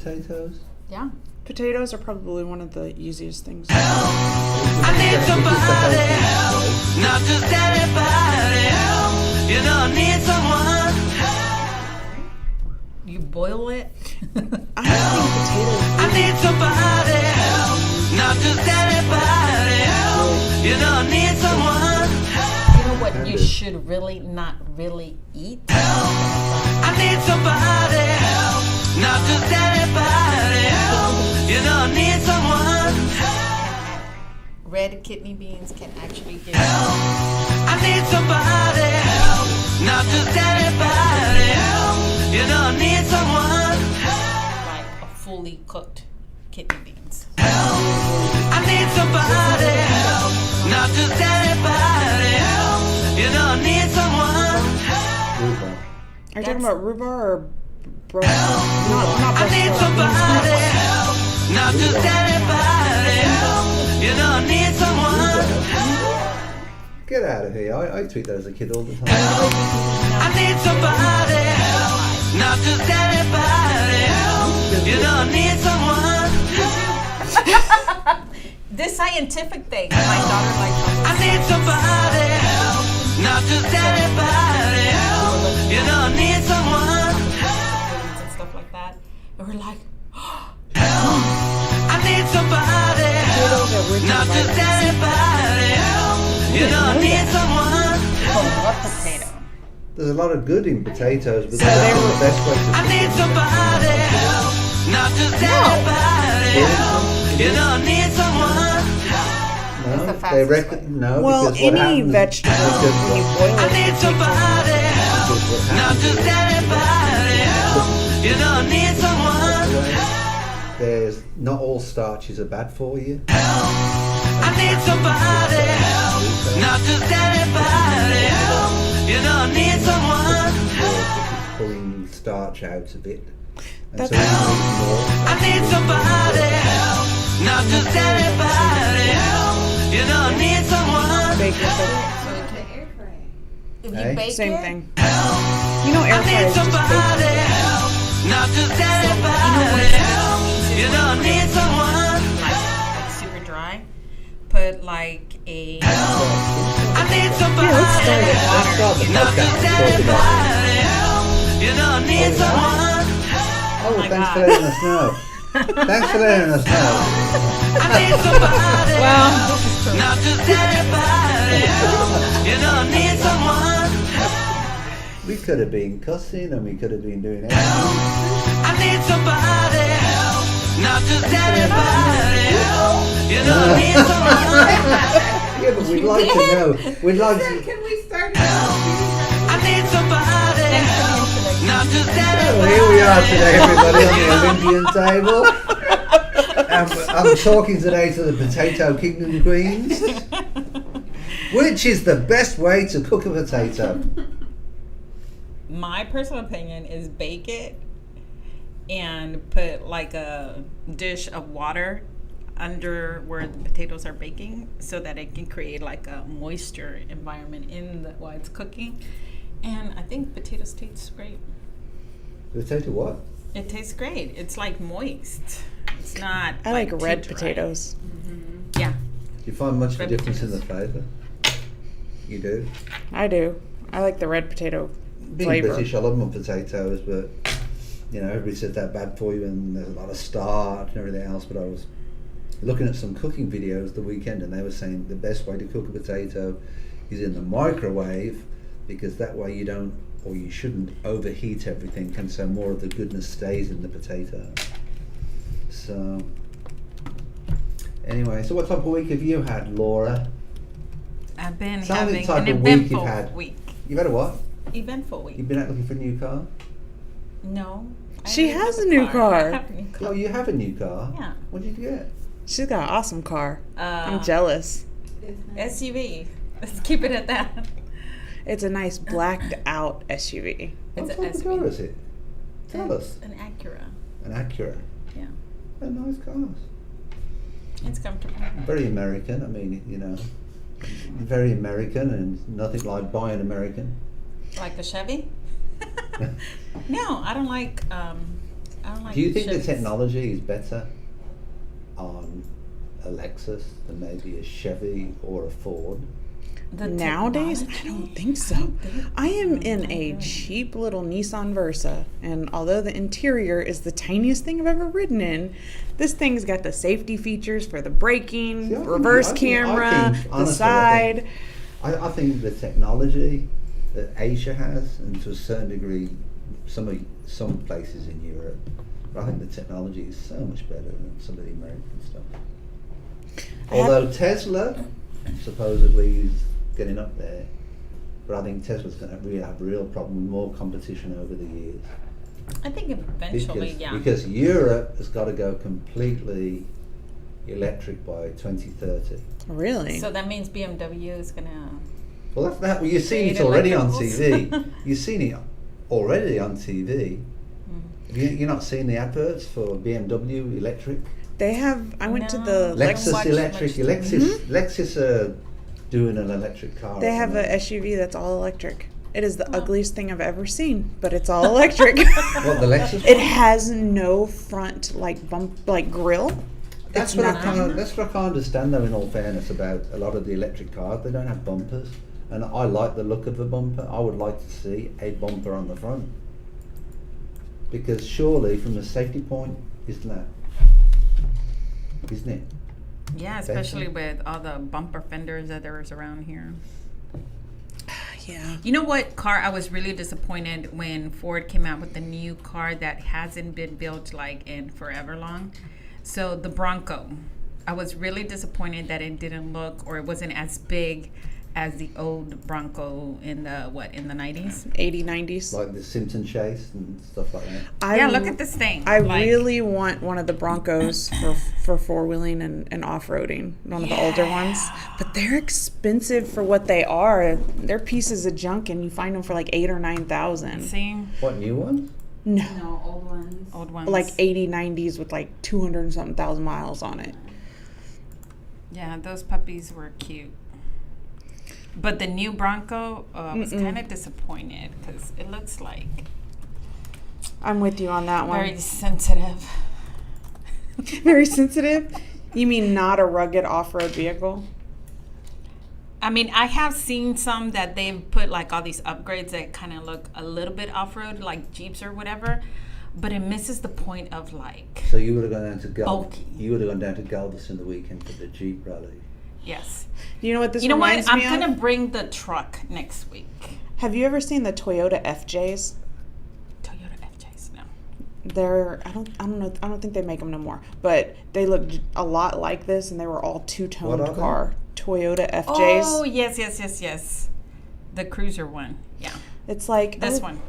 potatoes? Yeah. Potatoes are probably one of the easiest things. I need somebody help, not just anybody help. You don't need someone. You boil it? I think potatoes. I need somebody help, not just anybody help. You don't need someone. You know what you should really not really eat? I need somebody help, not just anybody help. You don't need someone. Red kidney beans can actually get I need somebody help, not just anybody help. You don't need someone. like a fully cooked kidney beans. I need somebody help, not just anybody help. You don't need someone. Rhubarb. Are you talking about rhubarb or Brussels? Not I need Brussels. somebody help, not just anybody help. You don't need someone. Get out of here. I tweet that as a kid all the time. I need somebody help, not just anybody help. You don't need someone. This scientific thing, my daughter likes I need somebody help, not just anybody help. You don't need someone. and stuff like that. And we're like, I need somebody help, not just anybody help. You don't need someone. what potato? There's a lot of good in potatoes, but that's the best way to I need somebody help, not just anybody help. You don't need someone. No, the they fastest reckon no. Well, because what any happens, vegetable, when you boil I it, need somebody help, not just anybody help. You don't need someone. there's not all starches are bad for you. I need somebody help, not just anybody help. You don't need someone. It's pulling starch out a bit. And That's- so you need more. I need somebody help, not just anybody help. You don't need someone. bake with it. If you Hey? bake Same it, thing. You know, air I fry need is just somebody bake. help, not just anybody help. You don't need someone. like super dry, put like a I need somebody Let's start the not podcast. just anybody help. You don't need someone. Oh, my thanks God. for letting us know. Thanks for letting us know. I need somebody well, not just anybody help. You don't need someone. We could have been cussing and we could have been doing everything. I need somebody help, not just anybody help. You don't need someone. Yeah, but we'd like to know. We'd like to. Can we start I need somebody help, not just Well, anybody here we are today, help. everybody, on the Olympian table. I'm talking today to the Potato King and Queens. Which is the best way to cook a potato? my personal opinion is bake it and put like a dish of water under where the potatoes are baking so that it can create like a moisture environment in the while it's cooking. And I think potatoes taste great. Potato what? It tastes great. It's like moist. It's not. I like too red dry. potatoes. Yeah. Do you find much of a Red difference in the potatoes. flavour? You do? I do. I like the red potato Being flavor. British, I love my potatoes, but you know, everybody says they're bad for you and there's a lot of starch and everything else. But I was looking at some cooking videos the weekend and they were saying the best way to cook a potato is in the microwave, because that way you don't, or you shouldn't, overheat everything, and so more of the goodness stays in the potato. So anyway, so what type of week have you had, Laura? I've been Tell me the having type an of week you've eventful had. week. You've had a what? Eventful week. You've been out looking for a new car? No. I She don't has have a new I car. have a new car. Oh, you have a new car? Yeah. What did you get? She's got an awesome car. I'm Uh, jealous. SUV. Let's keep it at that. It's a nice blacked out SUV. It's What an type of car SUV. is it? Tell us. An Acura. An Acura. Yeah. They're nice cars. It's comfortable. Very American. I mean, you know, very American, and nothing like buying American. Like a Chevy? No, I don't like I don't like Do you think the shifts. technology is better on a Lexus than maybe a Chevy or a Ford? The Nowadays, I technology? don't think so. think I am in I a agree. cheap little Nissan Versa, and although the interior is the tiniest thing I've ever ridden in, this thing's got the safety features for the braking, See, I think- reverse I think- camera, the honestly, side. I think the technology that Asia has, and to a certain degree, some places in Europe, but I think the technology is so much better than some of the American stuff. Although Tesla supposedly is getting up there, but I think Tesla's going to really have a real problem with more competition over the years. I think eventually, Because Europe has got to go completely electric by 2030. Really? So that means BMW is gonna. Well, that's that. Well, you've seen it Create already on electricals. TV. You've seen it already on TV. Have you're not seen the adverts for BMW electric? They have. I went to No. the Lexus watch electric. much Lexus are doing an electric car. They at the have a moment. SUV that's all electric. It is the ugliest thing I've ever seen, but it's all electric. What, the Lexus? It has no front grill. That's It's what I nothing. can't. That's what I can't understand, though. In all fairness, about a lot of the electric cars, they don't have bumpers, and I like the look of the bumper. I would like to see a bumper on the front, because surely, from a safety point, isn't it? Yeah, especially with all the bumper fenders that there's around here. Yeah. You know what car I was really disappointed when Ford came out with the new car that hasn't been built like in forever long. So the Bronco. I was really disappointed that it didn't look, or it wasn't as big as the old Bronco in the 90s. 80s, 90s. Like the Simpson Chase and stuff like that. I Yeah, look at this thing. I Like, really want one of the Broncos for four-wheeling and off-roading, one of the older ones. But they're expensive for what they are. They're pieces of junk, and you find them for like $8,000 or $9,000. see, What, new ones? No, No, old ones. old ones. like 80, 90s with like 200 and something thousand miles on it. Yeah, those puppies were cute. But the new Bronco, I was kind of disappointed because it looks like I'm with you on that one. very sensitive. Very sensitive. You mean not a rugged off-road vehicle? I mean, I have seen some that they've put like all these upgrades that kind of look a little bit off-road, like Jeeps or whatever, but it misses the point of like, So you would have gone down to Bulky. You would have gone down to Galveston the weekend for the Jeep rally. yes. You know what this You know what? reminds I'm me gonna of? bring the truck next week. Have you ever seen the Toyota FJs? Toyota FJs, no. They're I don't think they make them no more, but they look a lot like this, and they were all What two-toned are they? car Toyota FJs. Oh, yes. The cruiser one. Yeah. It's like This oh, one.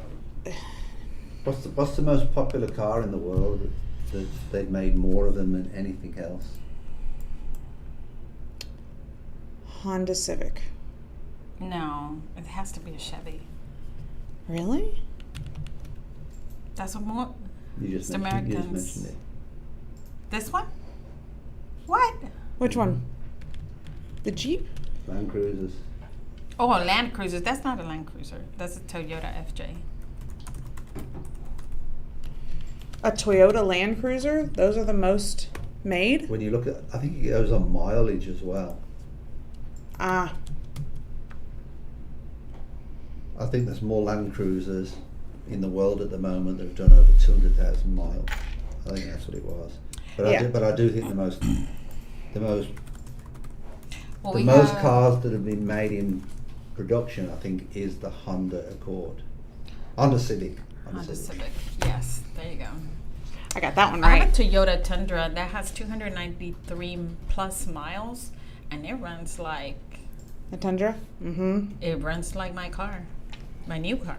What's the most popular car in the world that they've made more of them than anything else? Honda Civic. No, it has to be a Chevy. Really? That's what more. You just It's Americans. mentioned it. This one? What? Which one? The Jeep? Land Cruisers. Oh, Land Cruisers. That's not a Land Cruiser. That's a Toyota FJ. A Toyota Land Cruiser? Those are the most made? When you look at, I think it goes on mileage as well. Ah, I think there's more Land Cruisers in the world at the moment that have done over 200,000 miles. I think that's what it was. But Yeah. I do think the most Well, the we most have- cars that have been made in production, I think, is the Honda Accord, Honda Civic. Honda Civic. Yes, there you go. I got that one I right. have a Toyota Tundra that has 293 plus miles, and it runs like The Tundra? Mm-hmm. it runs like my car, my new car.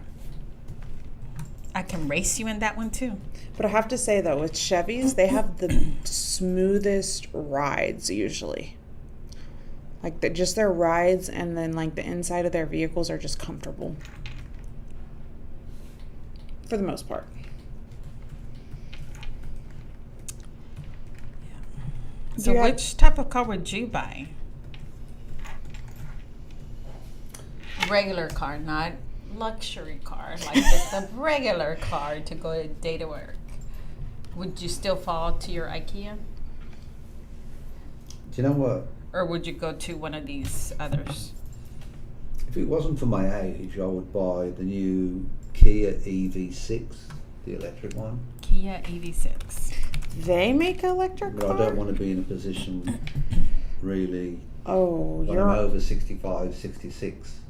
I can race you in that one too. But I have to say, though, with Chevys, they have the smoothest rides usually. Like, just their rides, and then, like, the inside of their vehicles are just comfortable. For the most part. So You have- which type of car would you buy? Regular car, not luxury car, like just a regular car to go a day to work. Would you still fall to your IKEA? Do you know what? Or would you go to one of these others? If it wasn't for my age, I would buy the new Kia EV6, the electric one. Kia EV6. They make electric But cars? I don't want to be in a position, really, Oh, when you're I'm over 65, 66,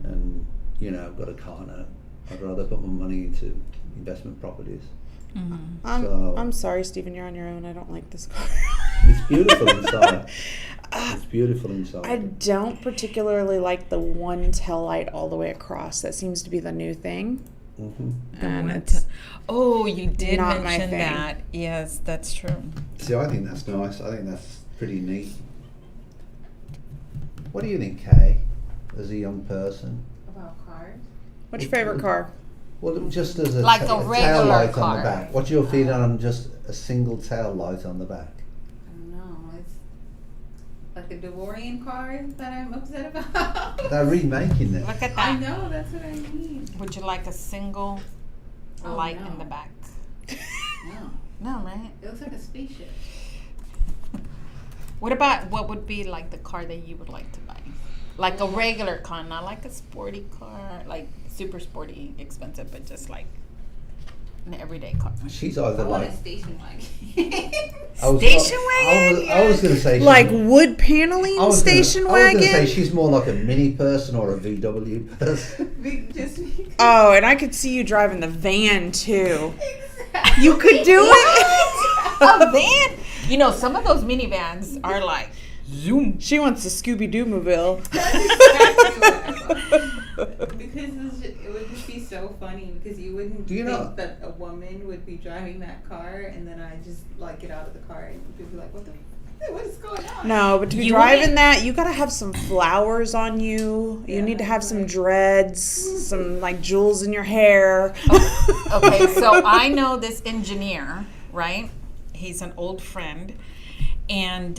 and, you know, I've got a car now. I'd rather put my money into investment properties. Mm-hmm. I'm sorry, Stephen, you're on your own. I don't like this car. It's beautiful inside. It's beautiful inside. I don't particularly like the one tail light all the way across. That seems to be the new thing. Mm-hmm. And it's Oh, you did not my mention thing. that. Yes, that's true. See, I think that's nice. I think that's pretty neat. What do you think, Kay, as a young person? About cars? what's your favorite car? Well, just as a, Like a tail regular light on car. the back. What's your feeling on just a single tail light on the back? I don't know. It's like a DeLorean car that I'm upset about. They're remaking them. Look at I that. know, that's what I mean. Would you like a single Oh, light no. in the back? No. No, right? It looks like a spaceship. What would be like the car that you would like to buy? Like a regular car, not like a sporty car, like super sporty, expensive, but just like an everyday car. She's I either want like. a station wagon. Station wagon? I was going to say. Like she's- wood paneling station I was going to say wagon? she's more like a mini person or a VW person. Just because. Oh, and I could see you driving the van too. Exactly. You could do it? A van? You know, some of those minivans are like zoom. She wants the Scooby-Doo mobile. That's exactly what I want. Because it would just be so funny because you wouldn't Do you think know- that a woman would be driving that car and then I just like get out of the car and you'd be like, what is going on? No, but to be You driving wouldn't- that, you gotta have some flowers on you. You Yeah, need to have some right. dreads, some like jewels in your hair. Okay, so I know this engineer, right? He's an old friend. And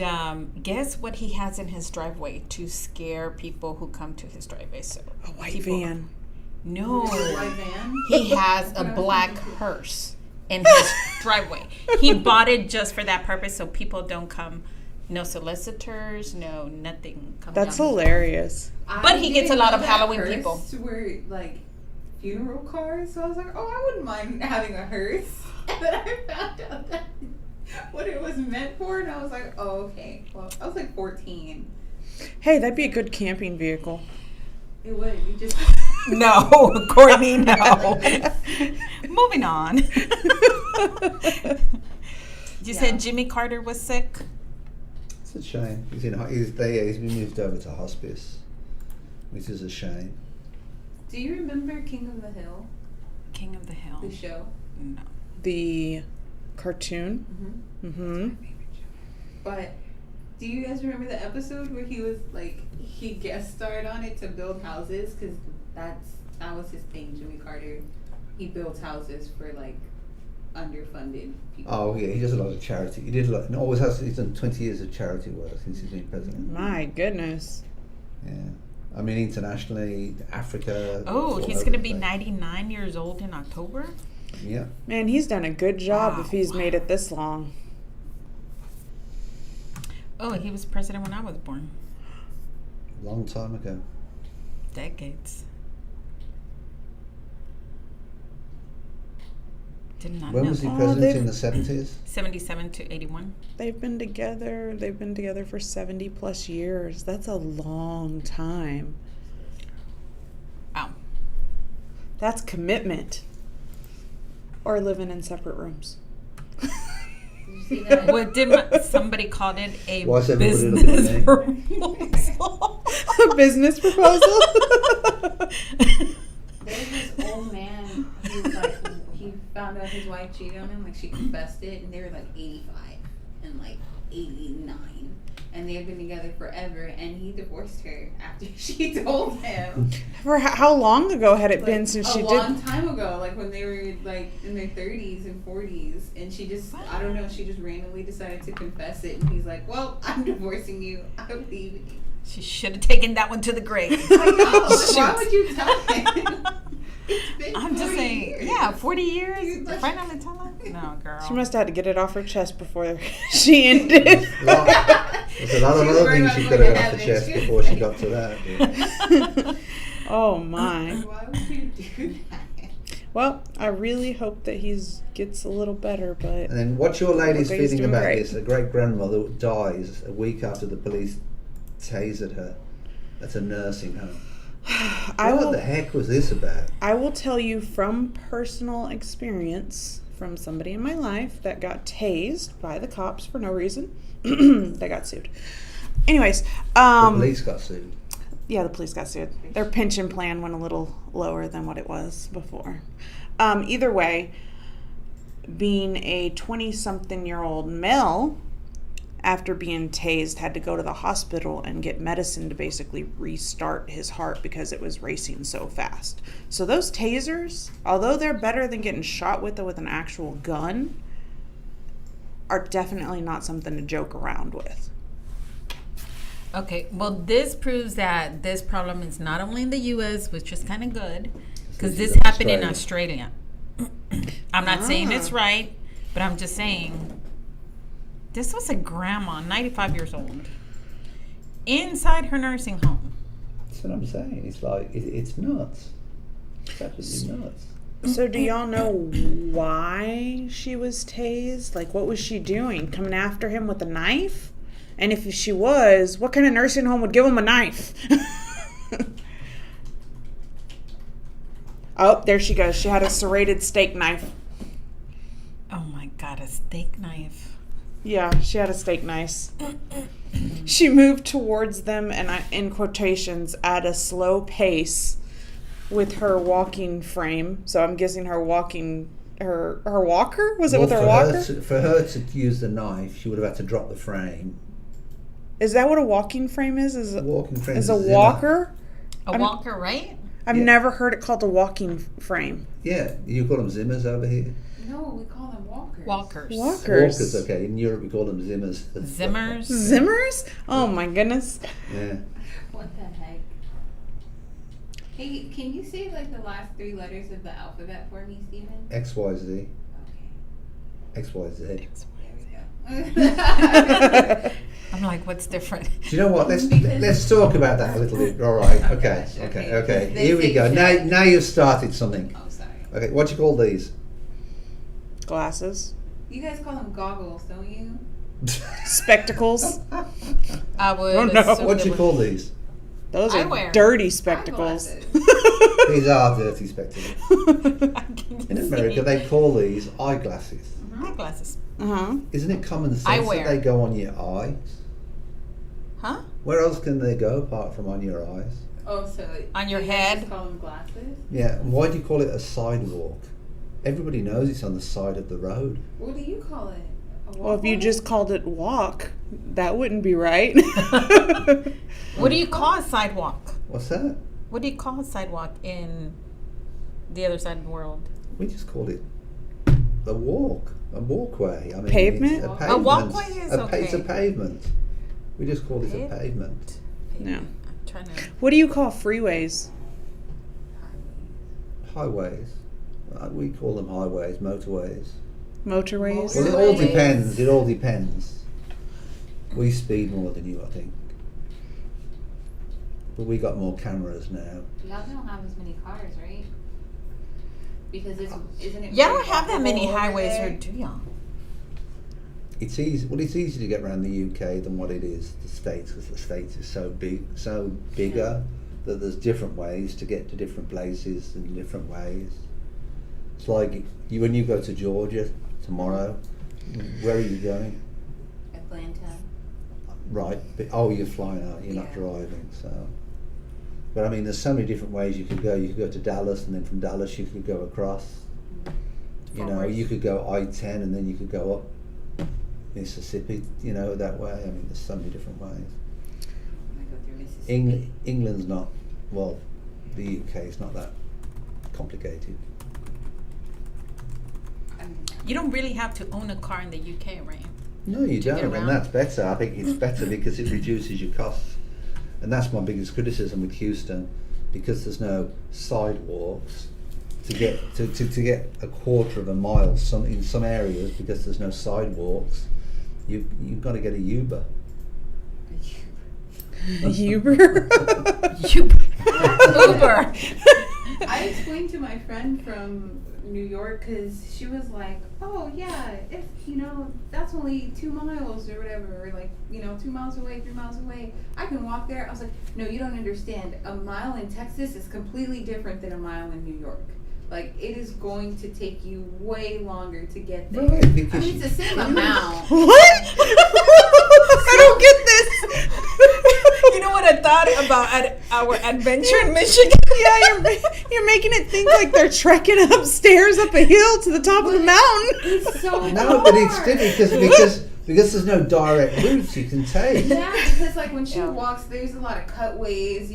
guess what he has in his driveway to scare people who come to his driveway? So A white people- van. No, White van? he has a black hearse in his driveway. He bought it just for that purpose, so people don't come. No solicitors, no nothing. Come That's down. hilarious. But he gets a lot of I didn't know that Halloween hearse people. Were like funeral cars, so I was like, oh, I wouldn't mind having a hearse. And then I found out that what it was meant for, and I was like, oh, okay. Well, I was like 14. Hey, that'd be a good camping vehicle. It would. You just. No, Courtney, no. Moving on. You said Jimmy Carter was sick? It's a shame. He's been moved over to hospice, which is a shame. Do you remember King of the Hill, King of the Hill. the show? No. The cartoon. Mm-hmm. But do you guys remember the episode where he was like he guest starred on it to build houses because that was his thing, Jimmy Carter. He builds houses for like underfunded people. Oh yeah, he does a lot of charity. He did a lot, and always has. He's done 20 years of charity work since he's been president. My goodness. Yeah, I mean internationally, Africa. Oh, all he's over going to the be place. 99 years old in October? Yeah. Man, he's done a good job Wow. if he's made it this long. Oh, he was president when I was born. Long time ago. Decades. Did not When know. was he Oh, president they've- in the 70s? 77 to 81. They've been together for 70 plus years. That's a long time. Wow. That's commitment. Or living in separate rooms. Did you see that? What did somebody called it? A Why is everybody business looking at proposal. A business proposal? There's this old man who was like he found out his wife cheated on him, like she confessed it, and they were like 85 and like 89. And they had been together forever, and he divorced her after she told him. For how long ago had it been Like, since a she long did? time ago, like when they were like in their 30s and 40s, and she just I don't know, she just randomly decided to confess it, and he's like, well, I'm divorcing you, I'm leaving. She should have taken that one to the grave. I know, like, why Shoot. would you tell him? It's been I'm just 40 saying, years. yeah, 40 years. He's like- Finally tell her. No, girl. She must have had to get it off her chest before she ended. There's a lot of other things she could have got off the chest before she got to that. Oh my. Why would you do that? Well, I really hope that gets a little better, but And then what's your lady's Okay, he's feeling doing about great. this? A great grandmother dies a week after the police tasered her at a nursing home. What the heck was this about? I will tell you from personal experience from somebody in my life that got tased by the cops for no reason. They got sued. Anyways, The police got sued. yeah, the police got sued. Their pension plan went a little lower than what it was before. Either way, being a 20-something-year-old male, after being tased, had to go to the hospital and get medicine to basically restart his heart because it was racing so fast. So those tasers, although they're better than getting shot with an actual gun, are definitely not something to joke around with. Okay, well, this proves that this problem is not only in the U.S., which is kind of good, because this happened in Australia. I'm not saying it's right, but I'm just saying this was a grandma, 95 years old, inside her nursing home. That's what I'm saying. It's like, it's nuts. It's absolutely nuts. So do y'all know why she was tased? Like, what was she doing? Coming after him with a knife? And if she was, what kind of nursing home would give him a knife? Oh, there she goes. She had a serrated steak knife. Oh my God, a steak knife. Yeah, she had a steak knife. She moved towards them, and in quotations, at a slow pace with her walking frame. So I'm guessing her walking, her walker? Was it with her walker? For her to use the knife, she would have had to drop the frame. Is that what a walking frame is? Is Walking frame a Zimmer. walker? A walker, right? I've never heard it called a walking frame. Yeah, you call them Zimmers over here. No, we call them walkers. Walkers. Walkers, okay. In Europe, we call them Zimmers. Zimmers. Zimmers? Oh my goodness. Yeah. What the heck? Hey, can you say like the last 3 letters of the alphabet for me, Steven? XYZ. Okay. XYZ. There we go. I'm like, what's different? Do you know what? Let's talk about that a little bit. All right. Okay. Here we go. Now you've started something. Oh, sorry. Okay. What do you call these? Glasses. You guys call them goggles, don't you? Spectacles. I would. Oh, no. assume What do it you was- call these? Those are Eyewear. dirty spectacles. Eyeglasses. These are dirty spectacles. I can In see. America, they call these eyeglasses. Eyeglasses. Uh-huh. Isn't it common sense Eyewear. that they go on your eyes? Huh? Where else can they go apart from on your eyes? Oh, so On your you guys head? just call them glasses? Yeah, and why do you call it a sidewalk? Everybody knows it's on the side of the road. What do you call it? A Well, if you walkway? just called it walk, that wouldn't be right. What do you call a sidewalk? What's that? What do you call a sidewalk in the other side of the world? We just call it a walkway. I mean, Pavement? It's a A pavement. walkway is It's a okay. pavement. We just call it a pavement. No. I'm trying to. What do you call freeways? Highways. We call them highways, motorways. Motorways? Well, it all Motorways. depends. It all depends. We speed more than you, I think. But we got more cameras now. Y'all don't have as many cars, right? Because isn't it? Y'all very don't have that many walkable over highways there? here, do y'all? It's easy. Well, it's easier to get around the UK than what it is the States, because the States is so bigger that there's different ways to get to different places in different ways. It's like when you go to Georgia tomorrow. Where are you going? Atlanta. Right. But, you're flying out. You're not Yeah. driving. So. But I mean, there's so many different ways you could go. You could go to Dallas, and then from Dallas you could go across. You know, Forward. you could go I-10, and then you could go up Mississippi. You know, that way. I mean, there's so many different ways. I'm gonna go through Mississippi. England's not. Well, the UK is not that complicated. You don't really have to own a car in the UK, right? No, you get don't, around? and that's better. I think it's better because it reduces your costs, and that's my biggest criticism with Houston, because there's no sidewalks. to get a quarter of a mile in some areas, because there's no sidewalks, you've got to get a Uber. Uber. Uber. I explained to my friend from New York, because she was like, oh yeah, if that's only 2 miles or whatever, or like 2 miles away, 3 miles away, I can walk there. I was like, no, you don't understand. A mile in Texas is completely different than a mile in New York. Like, it is going to take you way longer to get there. Right, I mean, it's the same amount. What? I don't get this. You know what I thought about our adventure in Michigan? Yeah, you're making it think like they're trekking upstairs up a hill to the top of the mountain. It's so hard. No, but it's different because there's no direct routes you can take. Yeah, because like when she walks, there's a lot of cutways.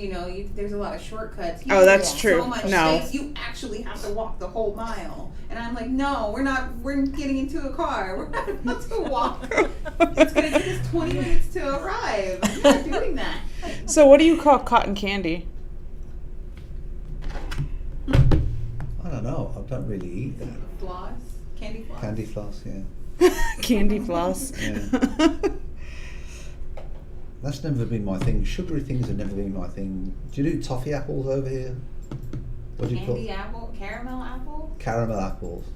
There's a lot of shortcuts. Oh, that's have true. So much space, you actually have to walk the whole mile. And I'm like, no, we're not. We're getting into a car. We're not about to walk. It's gonna take us 20 minutes to arrive. I'm not doing that. So what do you call cotton candy? I don't know. I don't really eat that. Floss, candy floss. Candy floss, yeah. Candy floss. Yeah. That's never been my thing. Sugary things have never been my thing. Do you do toffee apples over here? What do you call Candy apple, caramel apple, caramel apples?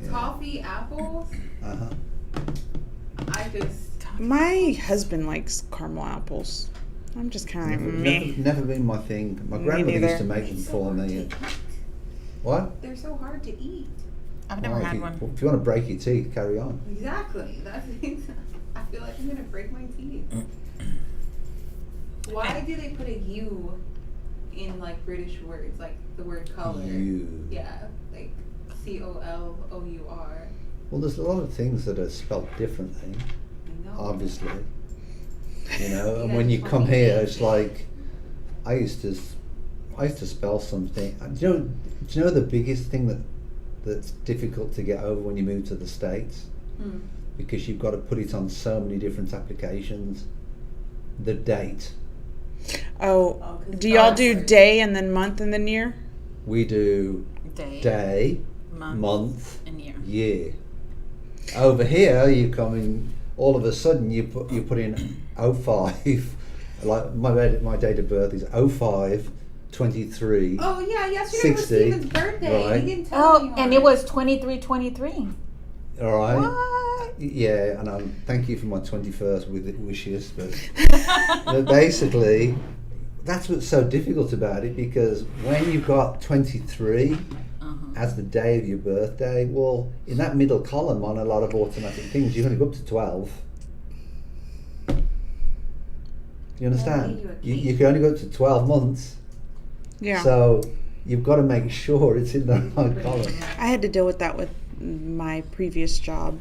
Yeah. toffee apples. Uh-huh. I just My husband likes caramel apples. I'm just kind of meh. Never been my thing. My Me grandmother neither. used to make them for me. What? They're so hard to eat. I've never Well, had if you, one. If you want to break your teeth, carry on. Exactly. I feel like I'm gonna break my teeth. Why do they put a U in like British words, like the word color? You. Yeah, like COLOUR. Well, there's a lot of things that are spelled differently, I know. obviously. And Yeah, when you it's come funny. here, it's like I used to spell something. Do you know the biggest thing that's difficult to get over when you move to the States? Hmm. Because you've got to put it on so many different applications. The date. Oh, 'cause do y'all it's do hard. day and then month and then year? We do day, month, and year. year. Over here, you come in. All of a sudden, you put in 05. Like my date of birth is 05 23. Oh yeah, yesterday was 60, Steven's birthday. right. He didn't tell me. And it was 2323. All right. What? Yeah, and thank you for my 21st wishes, but basically, that's what's so difficult about it, because when you've got 23 as the day of your birthday, well, in that middle column on a lot of automatic things, you're going to go up to 12. You understand? You can only go up to 12 months. Yeah. So you've got to make sure it's in the right column. I had to deal with that with my previous job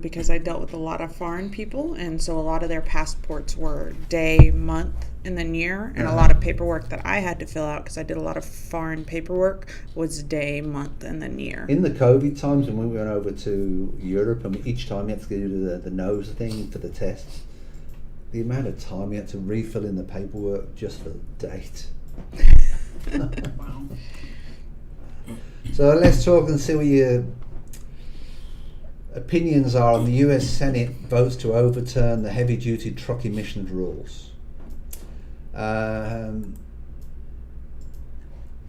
because I dealt with a lot of foreign people, and so a lot of their passports were day, month, and then year, and a lot of paperwork that I had to fill out because I did a lot of foreign paperwork was day, month, and then year. In the COVID times when we went over to Europe, and each time you had to do the nose thing for the tests, the amount of time you had to refill in the paperwork just for the date. Wow. So let's talk and see what your opinions are on the US Senate votes to overturn the heavy-duty truck emissions rules. Around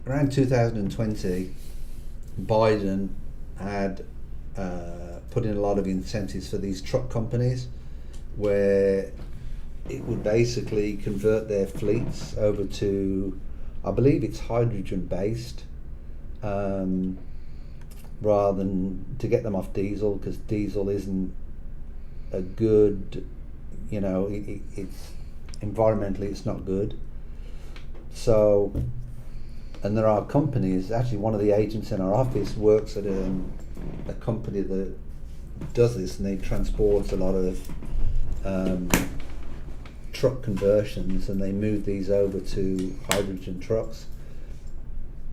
2020, Biden had put in a lot of incentives for these truck companies, where it would basically convert their fleets over to, I believe it's hydrogen based, rather than to get them off diesel, because diesel isn't a good, it's environmentally it's not good. So, and there are companies, actually one of the agents in our office works at a company that does this, and they transport a lot of truck conversions, and they move these over to hydrogen trucks,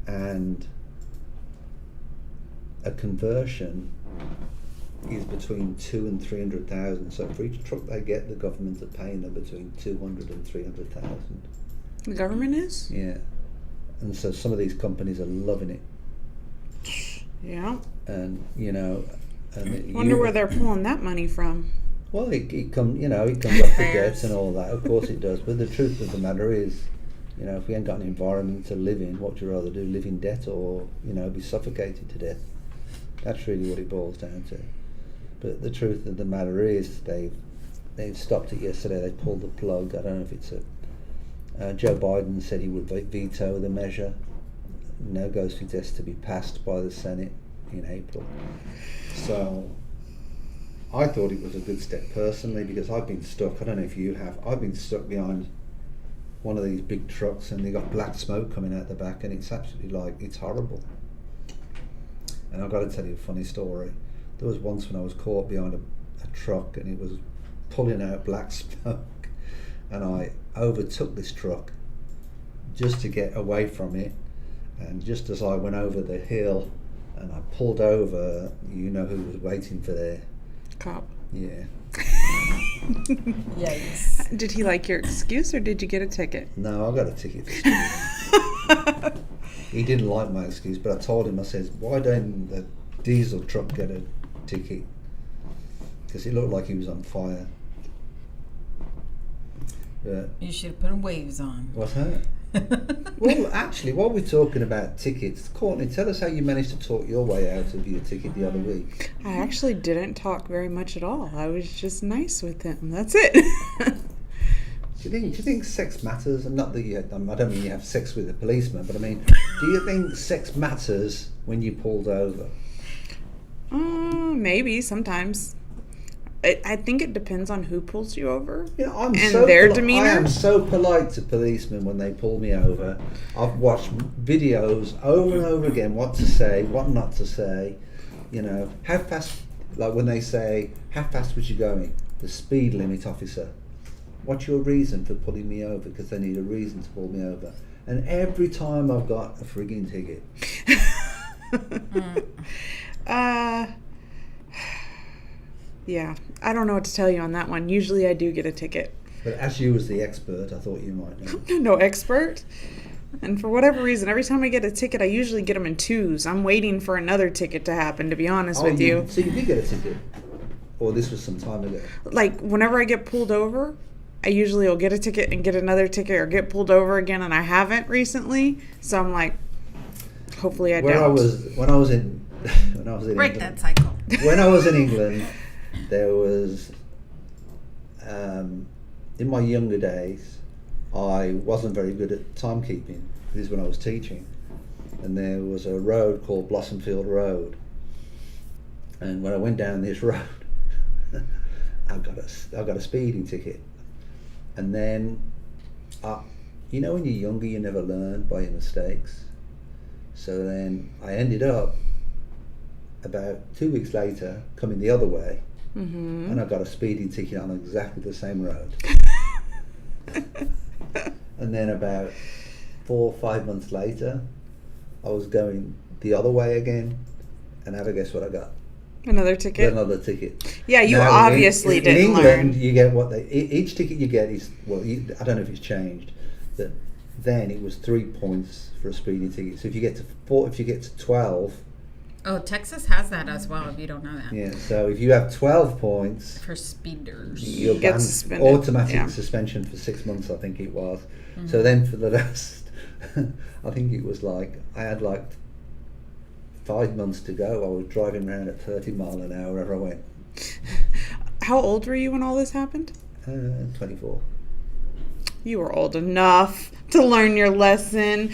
and a conversion is between 200,000 and 300,000. So for each truck they get, the government are paying them between 200,000 and 300,000. The government is? Yeah, and so some of these companies are loving it. Yeah. And you know, and Wonder where they're pulling that money from. Well, it comes off the debts and all that. Of course it does. But the truth of the matter is, you know, if we ain't got an environment to live in, what would you rather do? Live in debt or, you know, be suffocated to death? That's really what it boils down to. But the truth of the matter is, they've stopped it yesterday. They pulled the plug. I don't know if it's Joe Biden said he would veto the measure. No ghostly test to be passed by the Senate in April. So I thought it was a good step personally, because I've been stuck. I don't know if you have. I've been stuck behind one of these big trucks, and they got black smoke coming out the back, and it's absolutely it's horrible. And I've got to tell you a funny story. There was once when I was caught behind a truck, and it was pulling out black smoke, and I overtook this truck just to get away from it, and just as I went over the hill and I pulled over, you know who was waiting for there? Cop. Yeah. Yikes. Did he like your excuse, or did you get a ticket? No, I got a ticket for speeding. He didn't like my excuse, but I told him, I said, why don't the diesel truck get a ticket? Because it looked like he was on fire. But You should have put waves on. what's that? Well, actually, while we're talking about tickets, Courtney, tell us how you managed to talk your way out of your ticket the other week. I actually didn't talk very much at all. I was just nice with him. That's it. Do you think sex matters? And not that I don't mean you have sex with a policeman, but I mean, do you think sex matters when you pulled over? Maybe sometimes. I think it depends on who pulls you over. You know, their demeanor. I am so polite to policemen when they pull me over. I've watched videos over and over again, what to say, what not to say. You know, how fast, like when they say, how fast was you going? The speed limit officer. What's your reason for pulling me over? Because they need a reason to pull me over. And every time I've got a frigging ticket. Yeah, I don't know what to tell you on that one. Usually I do get a ticket. But as you was the expert, I thought you might know. I'm no expert. And for whatever reason, every time I get a ticket, I usually get them in twos. I'm waiting for another ticket to happen, to be honest with you. So you did get a ticket? Or this was some time ago? Like, whenever I get pulled over, I usually will get a ticket and get another ticket, or get pulled over again, and I haven't recently. So I'm like, hopefully I don't. When I was in Break England, that cycle. when I was in England, there was, in my younger days, I wasn't very good at timekeeping. This is when I was teaching. And there was a road called Blossomfield Road. And when I went down this road, I got a speeding ticket. And then, you know when you're younger, you never learn by your mistakes. So then I ended up, about 2 weeks later, coming the other way. Mm-hmm. And I got a speeding ticket on exactly the same road. And then about 4 or 5 months later, I was going the other way again, and have a guess what I got? Another ticket? Another ticket. Yeah, you now, obviously in didn't England, learn. you get what each ticket you get is, well, I don't know if it's changed, but then it was 3 points for a speeding ticket. So if you get to 12. Oh, Texas has that as well, if you don't know that. Yeah, so if you have 12 points For speeders. you're get banned, suspended. automatic suspension for 6 months, I think it was. Mm-hmm. So then for the rest, I think it was I had 5 months to go. I was driving around at 30 mile an hour wherever I went. How old were you when all this happened? 24. You were old enough to learn your lesson.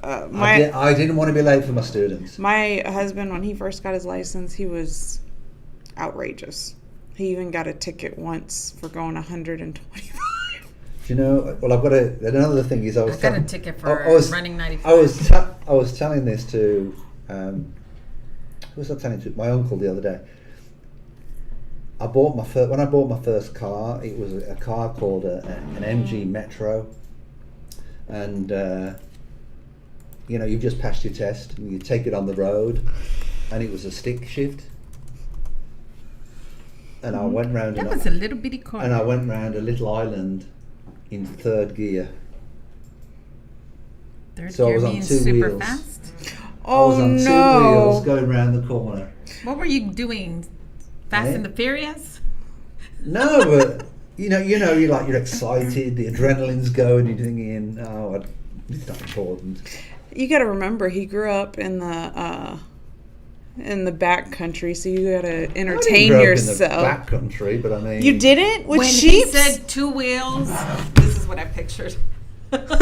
I didn't want to be late for my students. My husband, when he first got his license, he was outrageous. He even got a ticket once for going 125. Do you know? Well, I've got another thing is I got a ticket for running 95. I was telling this to who was I telling to? My uncle the other day. When I bought my first car, it was a car called an MG Metro, and you've just passed your test and you take it on the road, and it was a stick shift. And I went round. That was a little bitty car. And I went round a little island in third gear. Third So I gear was on means 2 super wheels. fast. I was Oh on 2 no! wheels going around the corner. What were you doing? Fast Eh? and the Furious? No, but you're excited, the adrenaline's going, you're thinking, it's not important. You got to remember, he grew up in the back country, so you got to entertain I didn't grow up yourself. in the back country, but I mean, You didn't with When sheep. he said 2 wheels, this is what I pictured. that's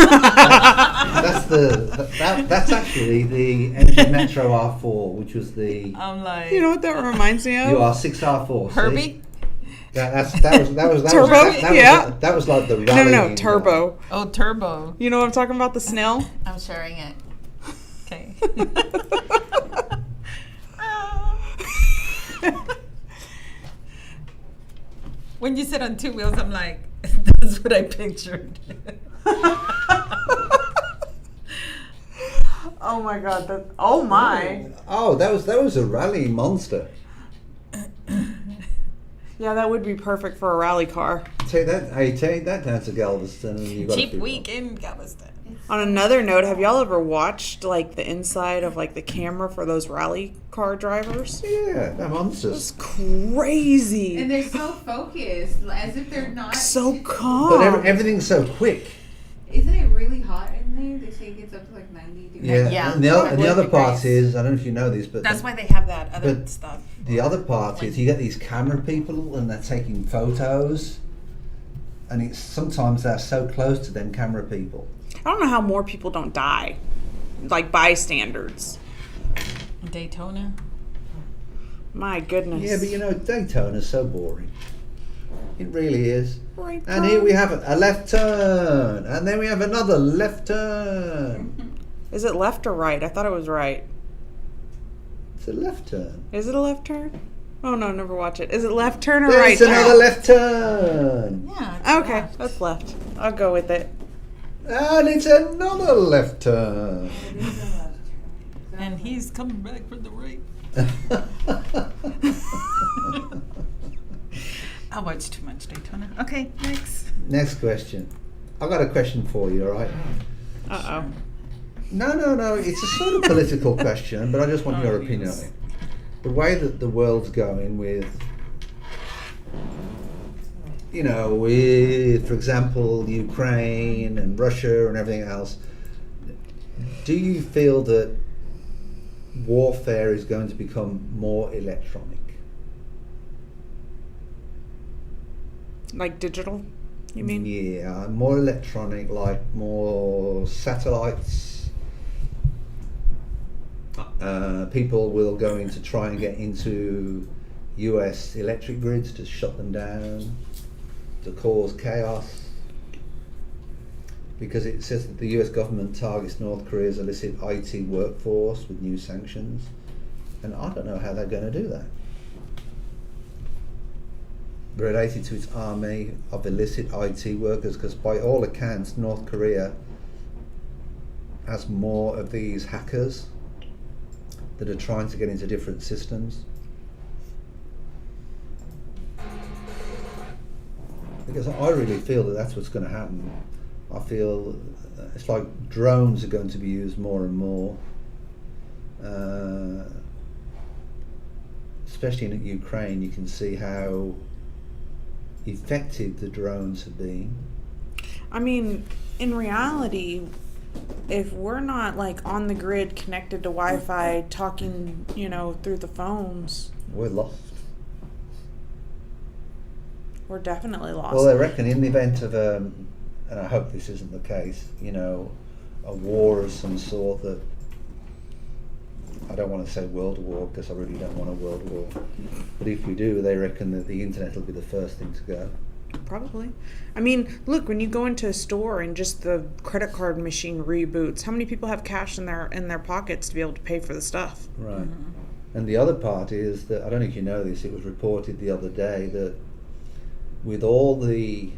actually the MG Metro R4, which was the I'm like, You know what that reminds me of? you are 6R4. see? Herbie? That was Turbo? Yeah. That was like the rally. No, turbo. Oh, Turbo. You know what I'm talking about? The snail. I'm sharing it. Okay. When you said on 2 wheels, I'm like, that's what I pictured. Oh my god! Oh my! Oh, that was a rally monster. Yeah, that would be perfect for a rally car. Take that down to Galveston, and you got Cheap week in Galveston. On another note, have y'all ever watched like the inside of like the camera for those rally car drivers? Yeah, they're monsters. It's crazy. And they're so focused, as if they're not. So calm. But everything's so quick. Isn't it really hot in there? They say it gets up to like 90 degrees. Yeah. Yeah. And the other part degrees. is, I don't know if you know this, but That's why they have that other But- stuff. the other part is you get these camera people and they're taking photos, and sometimes they're so close to them camera people. I don't know how more people don't die, like bystanders. Daytona. My goodness. Yeah, but Daytona's so boring. It really is. Right And turn. here we have a left turn, and then we have another left turn. Is it left or right? I thought it was right. It's a left turn. Is it a left turn? Oh no, never watch it. Is it left turn or There's right another turn? left turn. Yeah. it's Okay, left. that's left. I'll go with it. And it's another left turn. It is a left turn. And he's coming back for the right. I watched too much Daytona. Okay, next. Next question. I've got a question for you, all right? Uh oh. No. It's a sort of political question, but I just want your opinion on it. The way that the world's going with, with, for example, Ukraine and Russia and everything else, do you feel that warfare is going to become more electronic? Like digital, you mean? Yeah, more electronic, like more satellites. People will go in to try and get into US electric grids to shut them down, to cause chaos. Because it says that the US government targets North Korea's illicit IT workforce with new sanctions. And I don't know how they're going to do that. Related to its army of illicit IT workers, because by all accounts North Korea has more of these hackers that are trying to get into different systems. Because I really feel that that's what's going to happen. I feel it's like drones are going to be used more and more, especially in Ukraine. You can see how effective the drones have been. I mean, in reality, if we're not like on the grid connected to Wi-Fi, talking, through the phones, We're lost. we're definitely lost. Well, I reckon in the event of, and I hope this isn't the case, a war of some sort that, I don't want to say world war because I really don't want a world war, but if we do, they reckon that the internet will be the first thing to go. Probably. I mean, look, when you go into a store and just the credit card machine reboots, how many people have cash in their pockets to be able to pay for the stuff? Right. And the other part is that, I don't know if you know this, it was reported the other day that with all the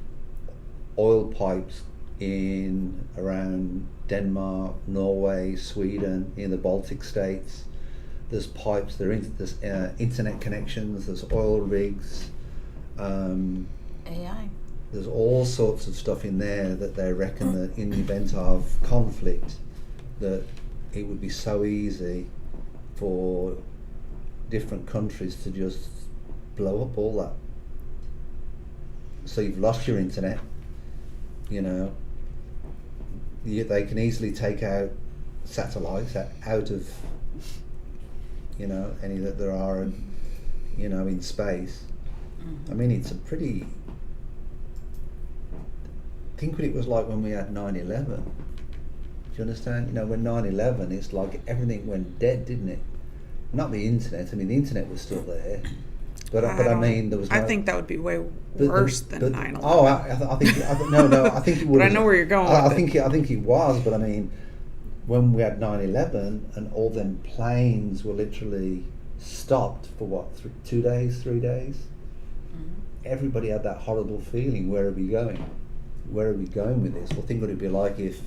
oil pipes in around Denmark, Norway, Sweden, in the Baltic states, there's pipes, there's internet connections, there's oil rigs, AI. there's all sorts of stuff in there that they reckon that in the event of conflict, that it would be so easy for different countries to just blow up all that. So you've lost your internet, you know. They can easily take out satellites out of, you know, any that there are, you know, in space. I mean, it's a pretty... Think what it was like when we had 9/11. Do you understand? You know, when 9/11, it's like everything went dead, didn't it? Not the internet. I mean, the internet was still there, but I mean, there was. I no, think that would be way worse than 9/11. Oh, I think I think it would. But I know where you're going. I think it was, but I mean, when we had 9/11 and all them planes were literally stopped for what, 2 days, 3 days. Everybody had that horrible feeling. Where are we going? Where are we going with this? Well, think what it'd be like if,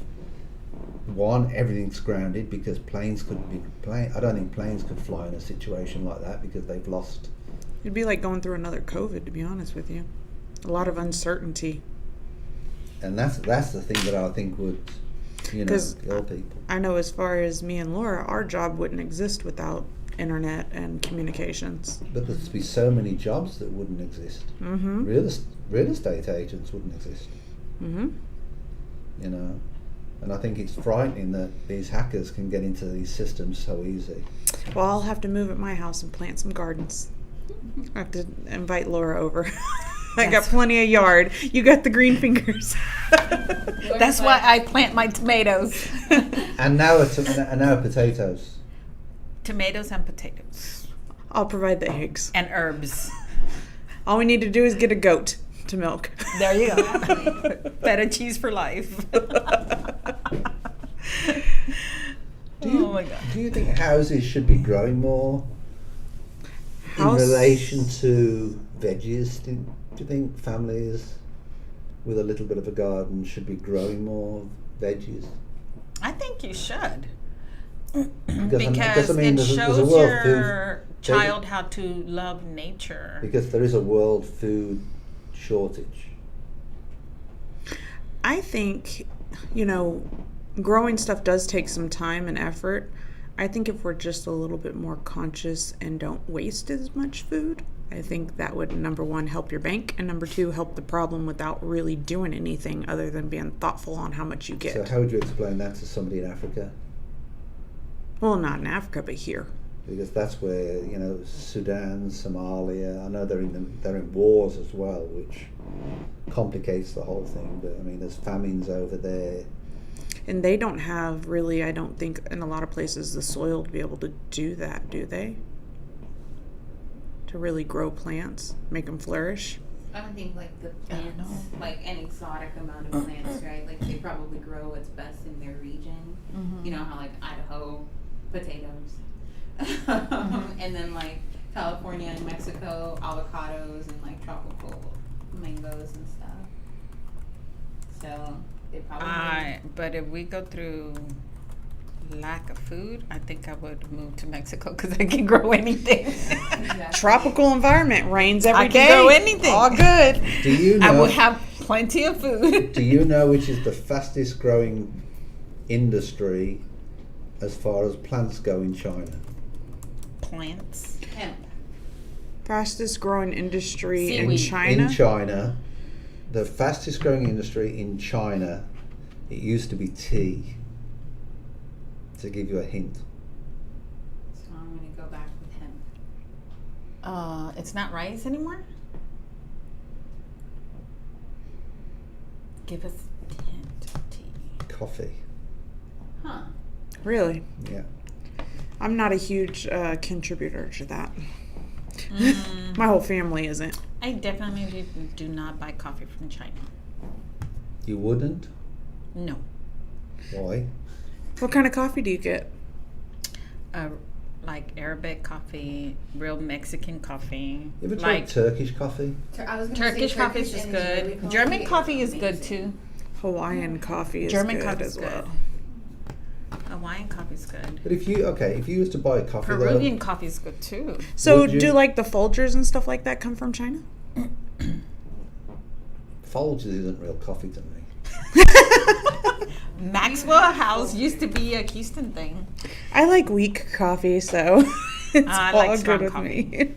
one, everything's grounded because planes couldn't be I don't think planes could fly in a situation like that because they've lost. It'd be like going through another COVID, to be honest with you. A lot of uncertainty. And that's the thing that I think would, you know, kill people. I know as far as me and Laura, our job wouldn't exist without internet and communications. But there'd be so many jobs that wouldn't exist. Mm-hmm. Real estate agents wouldn't exist. Mm-hmm. You know, and I think it's frightening that these hackers can get into these systems so easy. Well, I'll have to move at my house and plant some gardens. I have to invite Laura over. I got plenty of yard. You got the green fingers. That's why I plant my tomatoes. And now potatoes. Tomatoes and potatoes. I'll provide the eggs. And herbs. All we need to do is get a goat to milk. There you go. Feta cheese for life. Oh my God. Do you think houses should be growing more in relation to veggies? Do you think families with a little bit of a garden should be growing more veggies? I think you should. Because I mean, it there's shows a world your food child how to love nature. Because there is a world food shortage. I think, you know, growing stuff does take some time and effort. I think if we're just a little bit more conscious and don't waste as much food, I think that would, number one, help your bank, and number two, help the problem without really doing anything other than being thoughtful on how much you get. So how would you explain that to somebody in Africa? Well, not in Africa, but here. Because that's where, you know, Sudan, Somalia, I know they're in wars as well, which complicates the whole thing. But I mean, there's famines over there. And they don't have really, I don't think, in a lot of places, the soil to be able to do that, do they? To really grow plants, make them flourish. I don't think like the plants, like an exotic amount of plants, right? Like they probably grow what's best in their region. Mm-hmm. You know how like Idaho, potatoes. And then like California and Mexico, avocados and like tropical mangoes and stuff. So they probably. But if we go through lack of food, I think I would move to Mexico because I can grow anything. Exactly. Tropical environment, rains every day. I can grow anything. All good. Do you know? I will have plenty of food. Do you know which is the fastest growing industry as far as plants go in China? Plants. Hemp. Fastest growing industry in Seaweed. China. In China, the fastest growing industry in China, it used to be tea. To give you a hint. So I'm gonna go back with hemp. It's not rice anymore? Give us a hint. Tea. Coffee. Huh. Really? Yeah. I'm not a huge contributor to that. My whole family isn't. I definitely do not buy coffee from China. You wouldn't? No. Why? What kind of coffee do you get? Like Arabic coffee, real Mexican coffee. You ever tried Turkish coffee? I was gonna Turkish say coffee is just and Israeli good. German coffee is good amazing. too. Hawaiian coffee is German good coffee as is well. good. Hawaiian coffee is good. But if you was to buy a coffee Peruvian coffee is good too. So Would you- do like the Folgers and stuff like that come from China? Folgers isn't real coffee to me. Maxwell House used to be a Houston thing. I like weak coffee, so it's I all like good strong with coffee. me.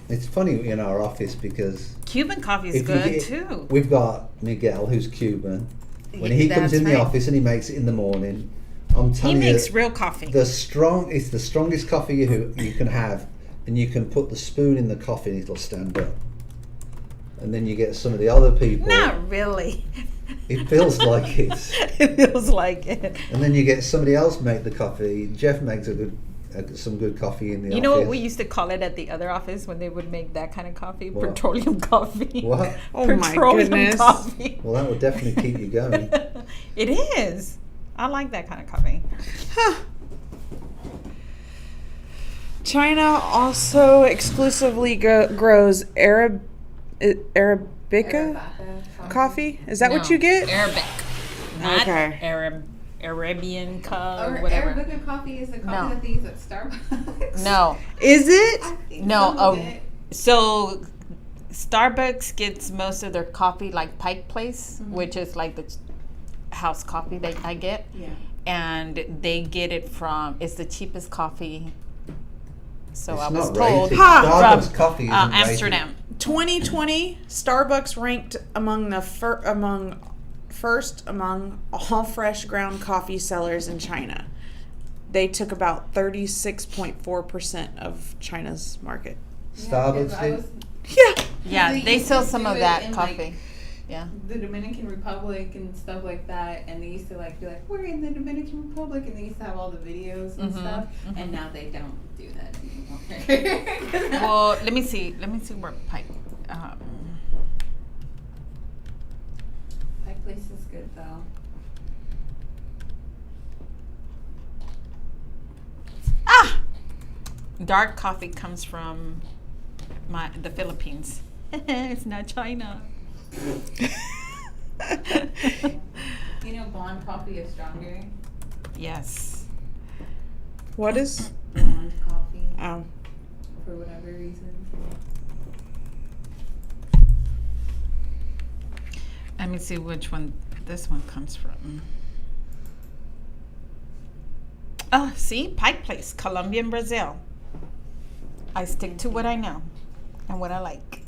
It's funny in our office because Cuban coffee is if you good get- too. we've got Miguel, who's Cuban. When he comes That's in the right. office and he makes it in the morning, I'm He telling you, makes real coffee. it's the strongest coffee you can have, and you can put the spoon in the coffee and it'll stand up. And then you get some of the other people. Not really. It feels like it. It feels like it. And then you get somebody else make the coffee. Jeff makes some good coffee in the office. You know what we used to call it at the other office when they would make that kind of coffee? What? Petroleum coffee. What? Oh my Petroleum goodness. coffee. Well, that would definitely keep you going. It is. I like that kind of coffee. China also exclusively grows Arabica coffee. Is that what No, you get? Arabic. Not Okay. Arabian Or whatever. Arabica coffee is the coffee No. that they use at Starbucks. No. Is it? I think No, some of it. So Starbucks gets most of their coffee like Pike Place, Mm-hmm. which is like the house coffee that I get. Yeah. And they get it from, it's the cheapest coffee. So It's I was not told rated. Ha! Starbucks from coffee isn't rated. Amsterdam. 2020, Starbucks ranked among the first among all fresh ground coffee sellers in China. They took about 36.4% of China's market. Starbucks Yeah, 'cause I did? was- Yeah. Yeah, They they used sell to some do of it that in, coffee. like, Yeah. the Dominican Republic and stuff like that, and they used to like be like, we're in the Dominican Republic, and they used to have all the videos and Mhm, stuff, mhm. and now they don't do that anymore. Well, let me see where Pike. That place is good though. Dark coffee comes from the Philippines. It's not China. You know, blonde coffee is stronger. Yes. What is? Blonde coffee, Oh. for whatever reason. Let me see which one this one comes from. Oh, see? Pike Place, Colombian, Brazil. I stick to what I know and what I like.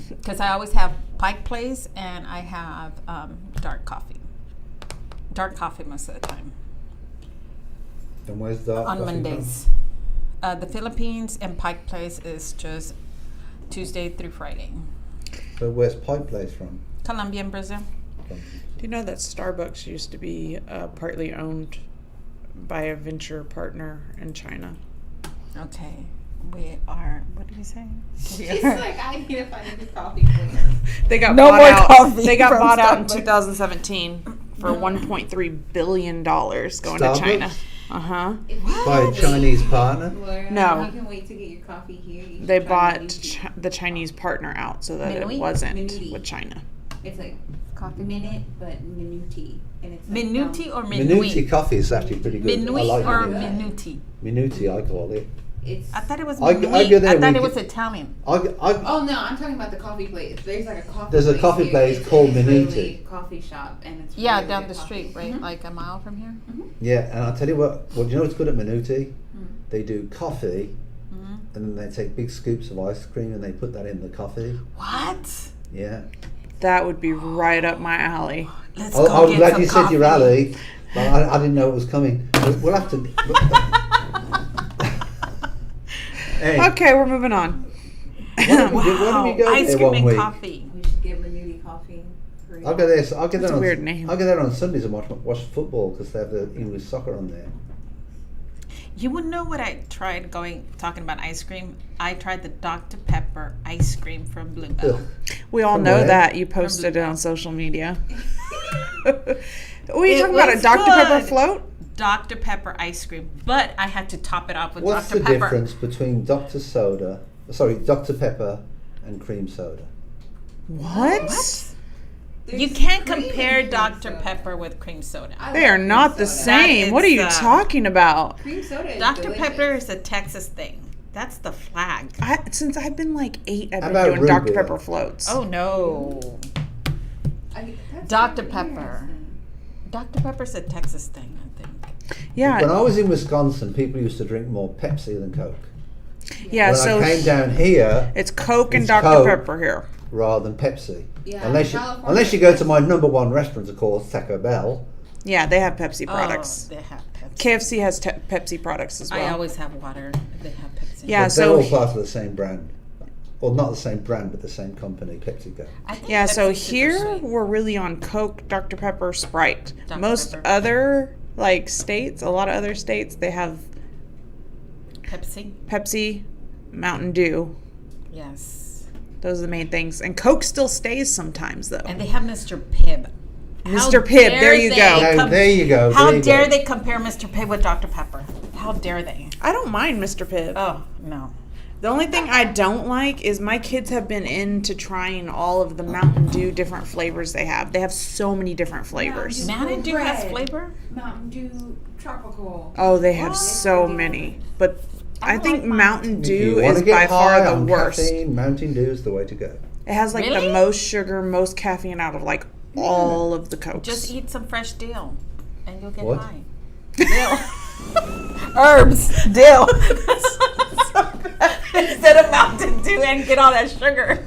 Because I always have Pike Place and I have dark coffee. Dark coffee most of the time. And where's that? On coffee from? Mondays. The Philippines and Pike Place is just Tuesday through Friday. So where's Pike Place from? Colombian, Brazil. Do you know that Starbucks used to be partly owned by a venture partner in China? Okay. We are, what did we say? We It's are- like, I need to find a good coffee place. They got No bought more out. coffee They got from bought out in Starbucks. 2017 for $1.3 billion going to Starbucks? China. Uh-huh. If you By a wait, Chinese partner? Laura, No. You can wait to get your coffee here. You They should try bought Minuti. the Chinese partner out so that Minuti? it wasn't Minuti. with China. It's like coffee minute, but minuti. And it's like Minuti or Minuti Minui? coffee is actually pretty good. I Minui like or Minuti. Minuti? Minuti, I call it. It's. I thought it was I Minui. go there I thought when it you- was Italian. Oh no, I'm talking about the coffee place. There's like a coffee. There's a place coffee here. place It's called an Israeli Minuti. coffee shop, and it's Yeah, really down good the coffee. street, right? Mhm. Like a mile from here. Yeah, and I'll tell you what, well, do you know what's good at Minuti? Mm. They do coffee, Mhm. and then they take big scoops of ice cream and they put that in the coffee. What? Yeah. That would be right up my alley. Let's I go was get glad some you said coffee. your rally, but I didn't know it was coming. We'll have to. Hey, Okay, we're moving on. why don't we Wow, go ice there cream one and week? coffee. We should get Minuti coffee. For I'll go there. I'll get That's there a on. weird name. I'll go there on Sundays and watch football because they have the English soccer on there. You would know what I tried talking about ice cream. I tried the Dr. Pepper ice cream from Bluebell. Ugh. We all From know where? that. You posted it on social media. Were you It talking about a was Dr. Pepper good. float? Dr. Pepper ice cream, but I had to top it off with What's Dr. the Pepper. difference between Dr. Pepper and cream soda? What? You There's can't cream in compare cream Dr. soda. Pepper with cream soda. I They love are cream not the soda. same. What are you That is, talking about? Cream soda is Dr. delicious. Pepper is a Texas thing. That's the flag. Since I've been like 8, I've How been about doing root Dr. beer? Pepper floats. Oh no. That's Dr. so Pepper. interesting. Dr. Pepper's a Texas thing, I think. Yeah. When I was in Wisconsin, people used to drink more Pepsi than Coke. Yeah, When so I came down here, it's Coke and it's Dr. Coke. Pepper here. rather than Pepsi. Yeah, Unless you go to my number one restaurant, of course, Taco Bell. Yeah, they have Pepsi products. Oh, they have Pepsi. KFC has Pepsi products as well. I always have water. They have Pepsi. Yeah, But so they're all part of the same brand. Well, not the same brand, but the same company, PepsiCo. I think yeah, so Pepsi's super here sweet. we're really on Coke, Dr. Pepper, Sprite. Dr. Most Pepper. other like states, a lot of other states, they have Pepsi. Pepsi, Mountain Dew. Yes. Those are the main things. And Coke still stays sometimes though. And they have Mr. Pibb. How Mr. Pibb, dare there you they go. Now, there you go. How there you dare go. they compare Mr. Pibb with Dr. Pepper? How dare they? I don't mind Mr. Pibb. Oh, no. The only thing I don't like is my kids have been into trying all of the Mountain Dew different flavors they have. They have so many different flavors. Mountain Dew has Red. flavor? Mountain Dew tropical. Oh, they have What? so many. But I don't think like Mountain If you Dew want is to get by far high the on worst. caffeine, Mountain Dew is the way to go. It has like the Really? most sugar, most caffeine out of like all of the Cokes. Just eat some fresh dill and you'll get What? high. Dill. Herbs. Dill. Instead of Mountain Dew and get all that sugar.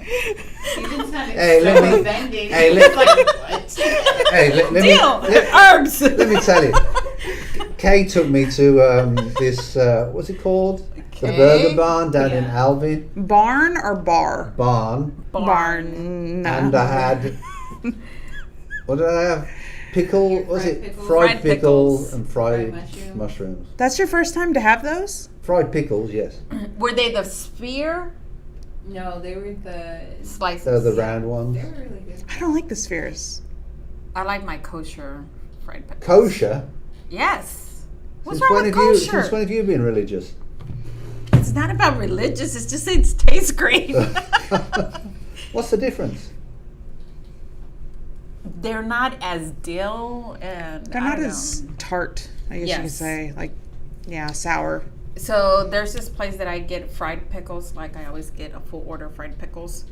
You just sounded Hey, so let me- offended. hey, It's let- like, what? Hey, let me, Dill. Herbs. let me tell you. Kay took me to this, what's it called? The Kay? Burger Barn down in Yeah. Alvin. Barn or bar? Barn. Barn. No. And I had, what did I have? Pickle, was Fried it? pickles. Fried Fried pickle pickles. and fried Fried mushrooms. That's your first time to have those? Fried pickles, yes. Were they the sphere No, they were the. slices? They're the round ones. They were really good. I don't like the spheres. I like my kosher fried pickles. Kosher? Yes. What's Since wrong when with have you, kosher? since when have you been religious? It's not about religious. It's just it tastes great. What's the difference? They're not as dill and They're I not don't as know. tart, I guess you could Yes. say. Like, yeah, sour. So there's this place that I get fried pickles. Like I always get a full order of fried pickles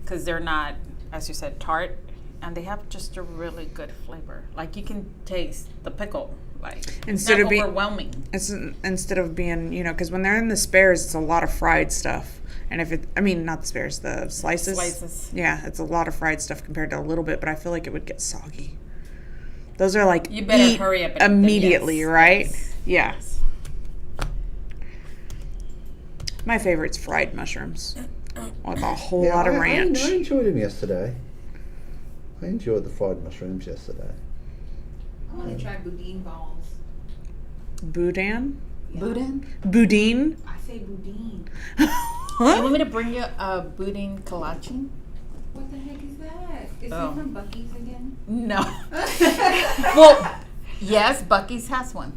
because they're not, as you said, tart, and they have just a really good flavor. Like you can taste the pickle. Like it's Instead not of being- overwhelming. It's instead of being, because when they're in the spares, it's a lot of fried stuff. And if not the spares, the slices. Slices. Yeah, it's a lot of fried stuff compared to a little bit, but I feel like it would get soggy. Those are like You better eat hurry up and immediately, yes, right? yes, Yeah. yes. My favorite's fried mushrooms with a whole Yeah, lot of I ranch. enjoyed them yesterday. I enjoyed the fried mushrooms yesterday. I want to try boudin balls. Boudin? Yeah. Boudin? Boudin? I say boudin. You want me to bring you a boudin kolache? What the heck is that? Is Oh. it from Buc-ee's again? No. Well, yes, Buc-ee's has one.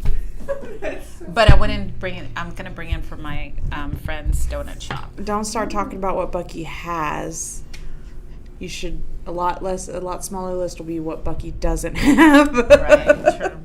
But I wouldn't bring it. I'm gonna bring it from my friend's donut shop. Don't start talking about what Bucky has. You should a lot smaller list will be what Bucky doesn't have. Right. True.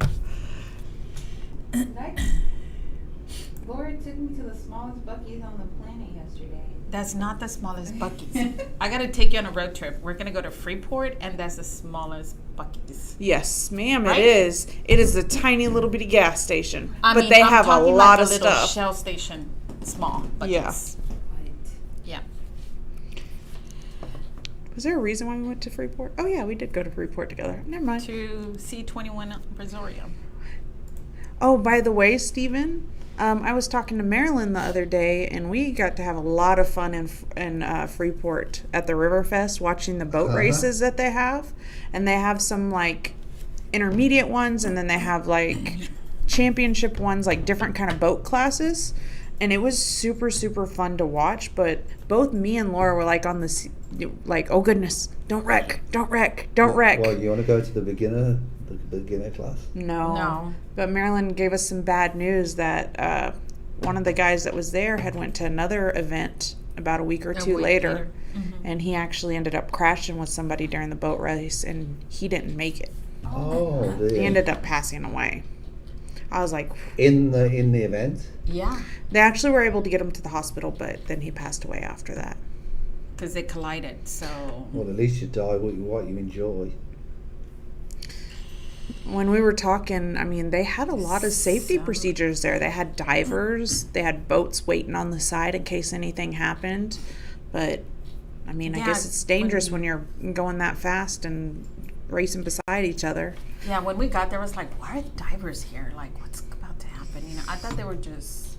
Laura took me to the smallest Buc-ee's on the planet yesterday. That's not the smallest Buc-ee's. I gotta take you on a road trip. We're gonna go to Freeport, and that's the smallest Buc-ee's. Yes, ma'am, Right? it is. It is a tiny little bitty gas station, I but mean, they I'm have a talking lot about of the little stuff. Shell station, small Buc-ee's. Yeah. What? Yeah. Was there a reason why we went to Freeport? Oh yeah, we did go to Freeport together. Never mind. To C21 Brazoria. Oh, by the way, Steven, I was talking to Marilyn the other day, and we got to have a lot of fun in Freeport at the Riverfest, watching the boat races that they have. And they have some like intermediate ones, and then they have like championship ones, like different kind of boat classes. And it was super, super fun to watch. But both me and Laura were like on the like, oh goodness, don't wreck, don't wreck, don't wreck. Well, you want to go to the beginner class? No. But Marilyn gave us some bad news that one of the guys that was there had went to another event about a week or two later. And he actually ended up crashing with somebody during the boat race, and he didn't make it. Oh, dear. He ended up passing away. I was like, in the event? Yeah. they actually were able to get him to the hospital, but then he passed away after that. Because they collided, so. Well, at least you die what you enjoy. when we were talking, I mean, they had a lot of safety procedures there. They had divers, they had boats waiting on the side in case anything happened. But, I mean, I guess it's dangerous when you're going that fast and racing beside each other. Yeah, when we got there, it was like, why are the divers here? Like, what's about to happen? You know, I thought they were just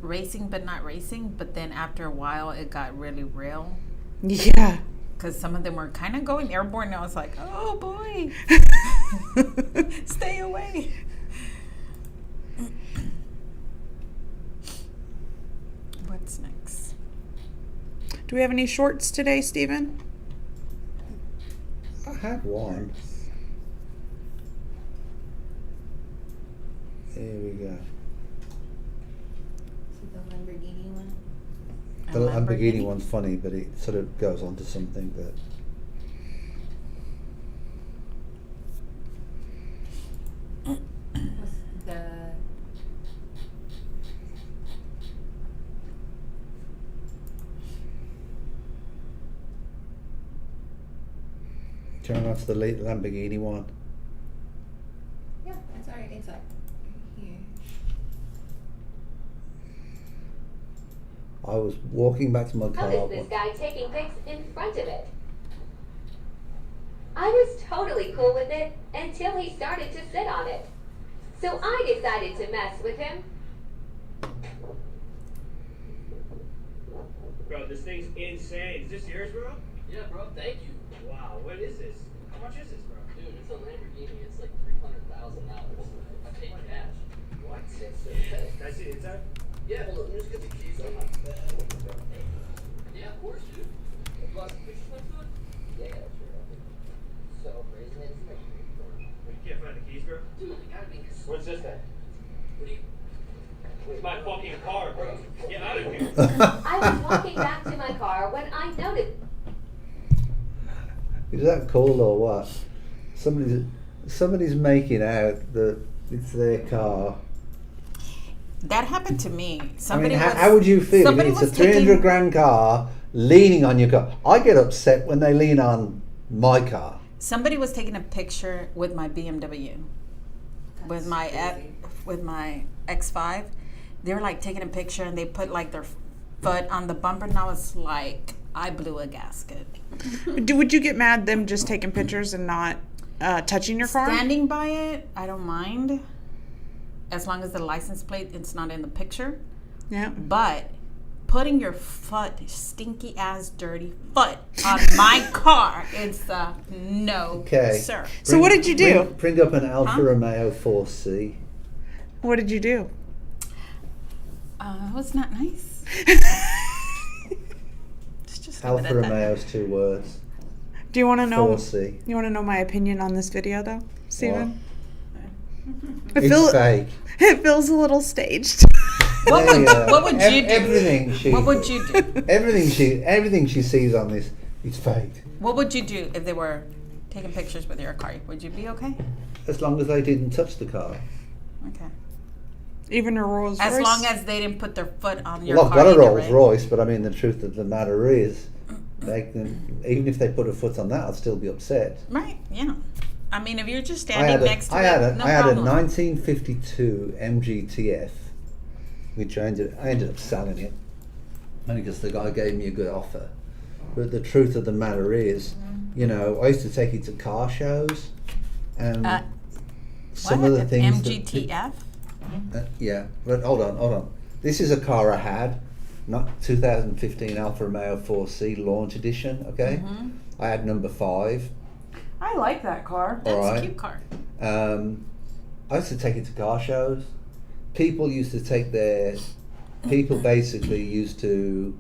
racing but not racing. But then after a while, it got really real. Yeah. Because some of them were kind of going airborne, and I was like, oh boy, stay away. What's next? Do we have any shorts today, Stephen? I had one. Here we go. The Lamborghini one. The Lamborghini one's funny, but it sort of goes on to something that. Was the Turn on to the late Lamborghini one. yeah, it's alright. It's up here. I was walking back to my car. How is this guy taking pics in front of it? I was totally cool with it until he started to sit on it. So I decided to mess with him. Bro, this thing's insane. Is this yours, bro? Yeah, bro, thank you. Wow, what is this? How much is this, bro? Dude, it's a Lamborghini. It's like $300,000. I paid cash. What? Can I see the inside? Yeah, hold on. Let me just get the keys on my bed. Yeah, of course, dude. You want some pictures next to it? Yeah, sure. So, raising it. You can't find the keys, bro? Dude, they gotta be. What's this then? What do you? It's my fucking car, bro. Get out of here. I was walking back to my car when I noticed. Is that cool or what? Somebody's making out that it's their car. That happened to me. I mean, Somebody how would you feel if it's a 300 grand car leaning on your car? I get upset when they lean on my car. Somebody was taking a picture with my BMW, with my X5. They were like taking a picture and they put like their foot on the bumper, and I was like, I blew a gasket. Would you get mad them just taking pictures and not touching your car? Standing by it, I don't mind, as long as the license plate is not in the picture. Yeah. But putting your foot, stinky ass, dirty foot on my car, it's a no, sir. So what did you do? Bring up an Alfa Romeo 4C. What did you do? It was not nice. Just Alfa Romeo's 2 words. Do you want to know? 4C. You want to know my opinion on this video, though, Stephen? It's fake. It feels a little staged. What would you do? Everything What would you do? everything she sees on this is fake. What would you do if they were taking pictures with your car? Would you be okay? As long as they didn't touch the car. Okay. Even a Rolls Royce? As long as they didn't put their foot on your Well, car. I've got a either, Rolls right? Royce, but I mean, the truth of the matter is, they can, even if they put a foot on that, I'd still be upset. Right, yeah. I mean, if you're just standing next to I it, had no a problem. 1952 MGTF, which I ended up selling it, only because the guy gave me a good offer. But the truth of the matter is, you know, I used to take it to car shows, and some of the things. MGTF? Yeah, but hold on. This is a car I had, not 2015 Alfa Romeo 4C launch edition. Okay, I had number 5. I like that car. That's All right. a cute car. I used to take it to car shows. People basically used to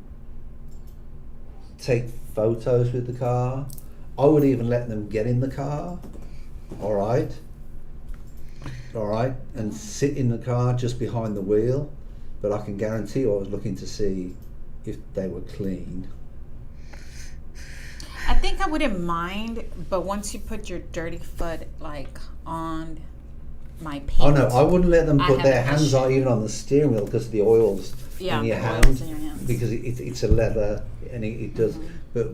take photos with the car. I would even let them get in the car. All right, and sit in the car just behind the wheel. But I can guarantee you I was looking to see if they were clean. I think I wouldn't mind, but once you put your dirty foot like on my paint. Oh no, I wouldn't let them I put have their an hands issue. on even on the steering wheel because the oil's Yeah, in your the hand. oil's in your hands. Because it's a leather and it does. But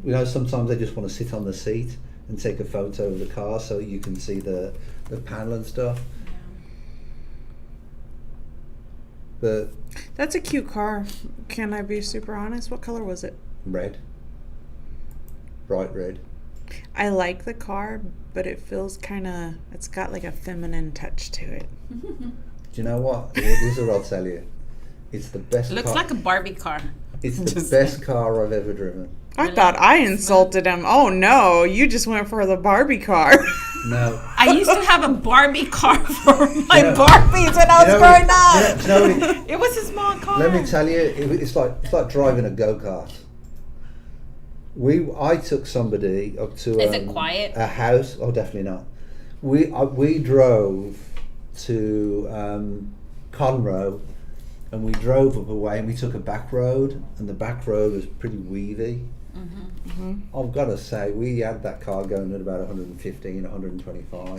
you know, sometimes they just want to sit on the seat and take a photo of the car so you can see the panel and stuff. But That's a cute car. Can I be super honest? What color was it? red, bright red. I like the car, but it feels kind of, it's got like a feminine touch to it. Do you know what? This is what I'll tell you. It's the best Looks car. like a Barbie car. It's the Just best car I've ever driven. I thought I insulted him. Oh no, you just went for the Barbie car. No. I used to have a Barbie car for my You know- Barbies when I was growing up. You know, It was a small car. let me tell you, it's like driving a go-kart. I took somebody up to Is it quiet? a house. Oh, definitely not. We drove to Conroe, and we drove up a way, and we took a back road, and the back road was pretty weavy. I've got to say, we had that car going at about 115, 125.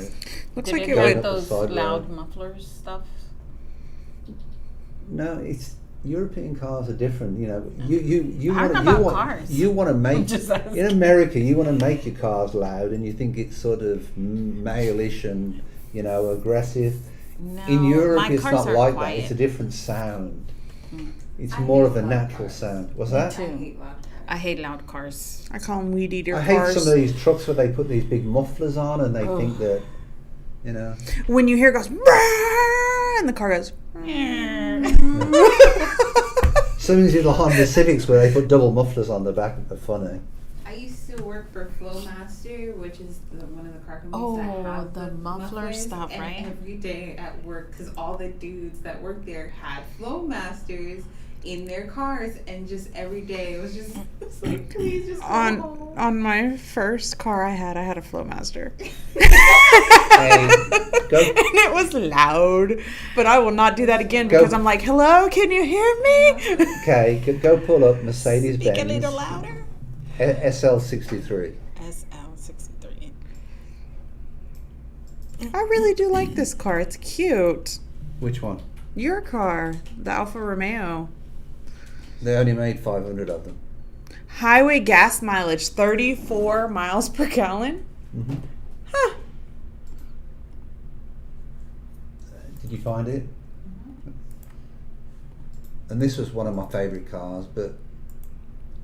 Looks Did like it it get went would. up the those side loud road. mufflers stuff? No, it's European cars are different. You know, you I don't want know about cars. You want to make just asking. in America. You want to make your cars loud, and you think it's sort of male-ish and aggressive. No, In Europe, my it's cars not are like quiet. that. It's a different sound. It's I more hate of a loud natural cars. sound. What's that? I hate loud cars. I hate loud cars. I call them weed eater I hate cars. some of these trucks where they put these big mufflers on, and they think that, When you hear it goes, "Brrrr," and the car goes, Some of these little Honda Civics where they put double mufflers on the back are funny. I used to work for Flowmaster, which is one of the car companies Oh, that have the muffler mufflers, stuff, and right? every day at work, because all the dudes that worked there had Flowmasters in their cars, and just every day it was just it's like, please just go home. on my first car I had a Flowmaster. Hey, go. And it was loud, but I will not do that again Go. because I'm like, hello, can you hear me? Okay, go pull up Mercedes Speak a Benz little louder. SL63. SL63. I really do like this car. It's cute. Which one? Your car, the Alfa Romeo. They only made 500 of them. Highway gas mileage, 34 miles per gallon. Mm-hmm. Huh. Did you find it? And this was one of my favourite cars, but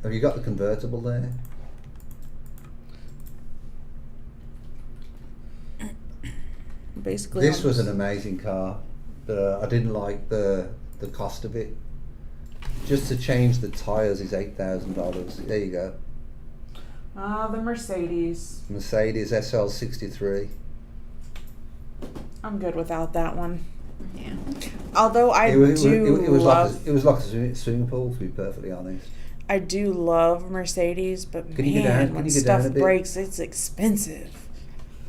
have you got the convertible there? Basically, This was an amazing car, but I didn't like the cost of it. Just to change the tyres is $8,000. There you go. the Mercedes. Mercedes SL63. I'm good without that one. Yeah. Although I It was love, like a swimming pool, to be perfectly honest. I do love Mercedes, but Can you get down- man, can when you get down stuff a bit? breaks, it's expensive.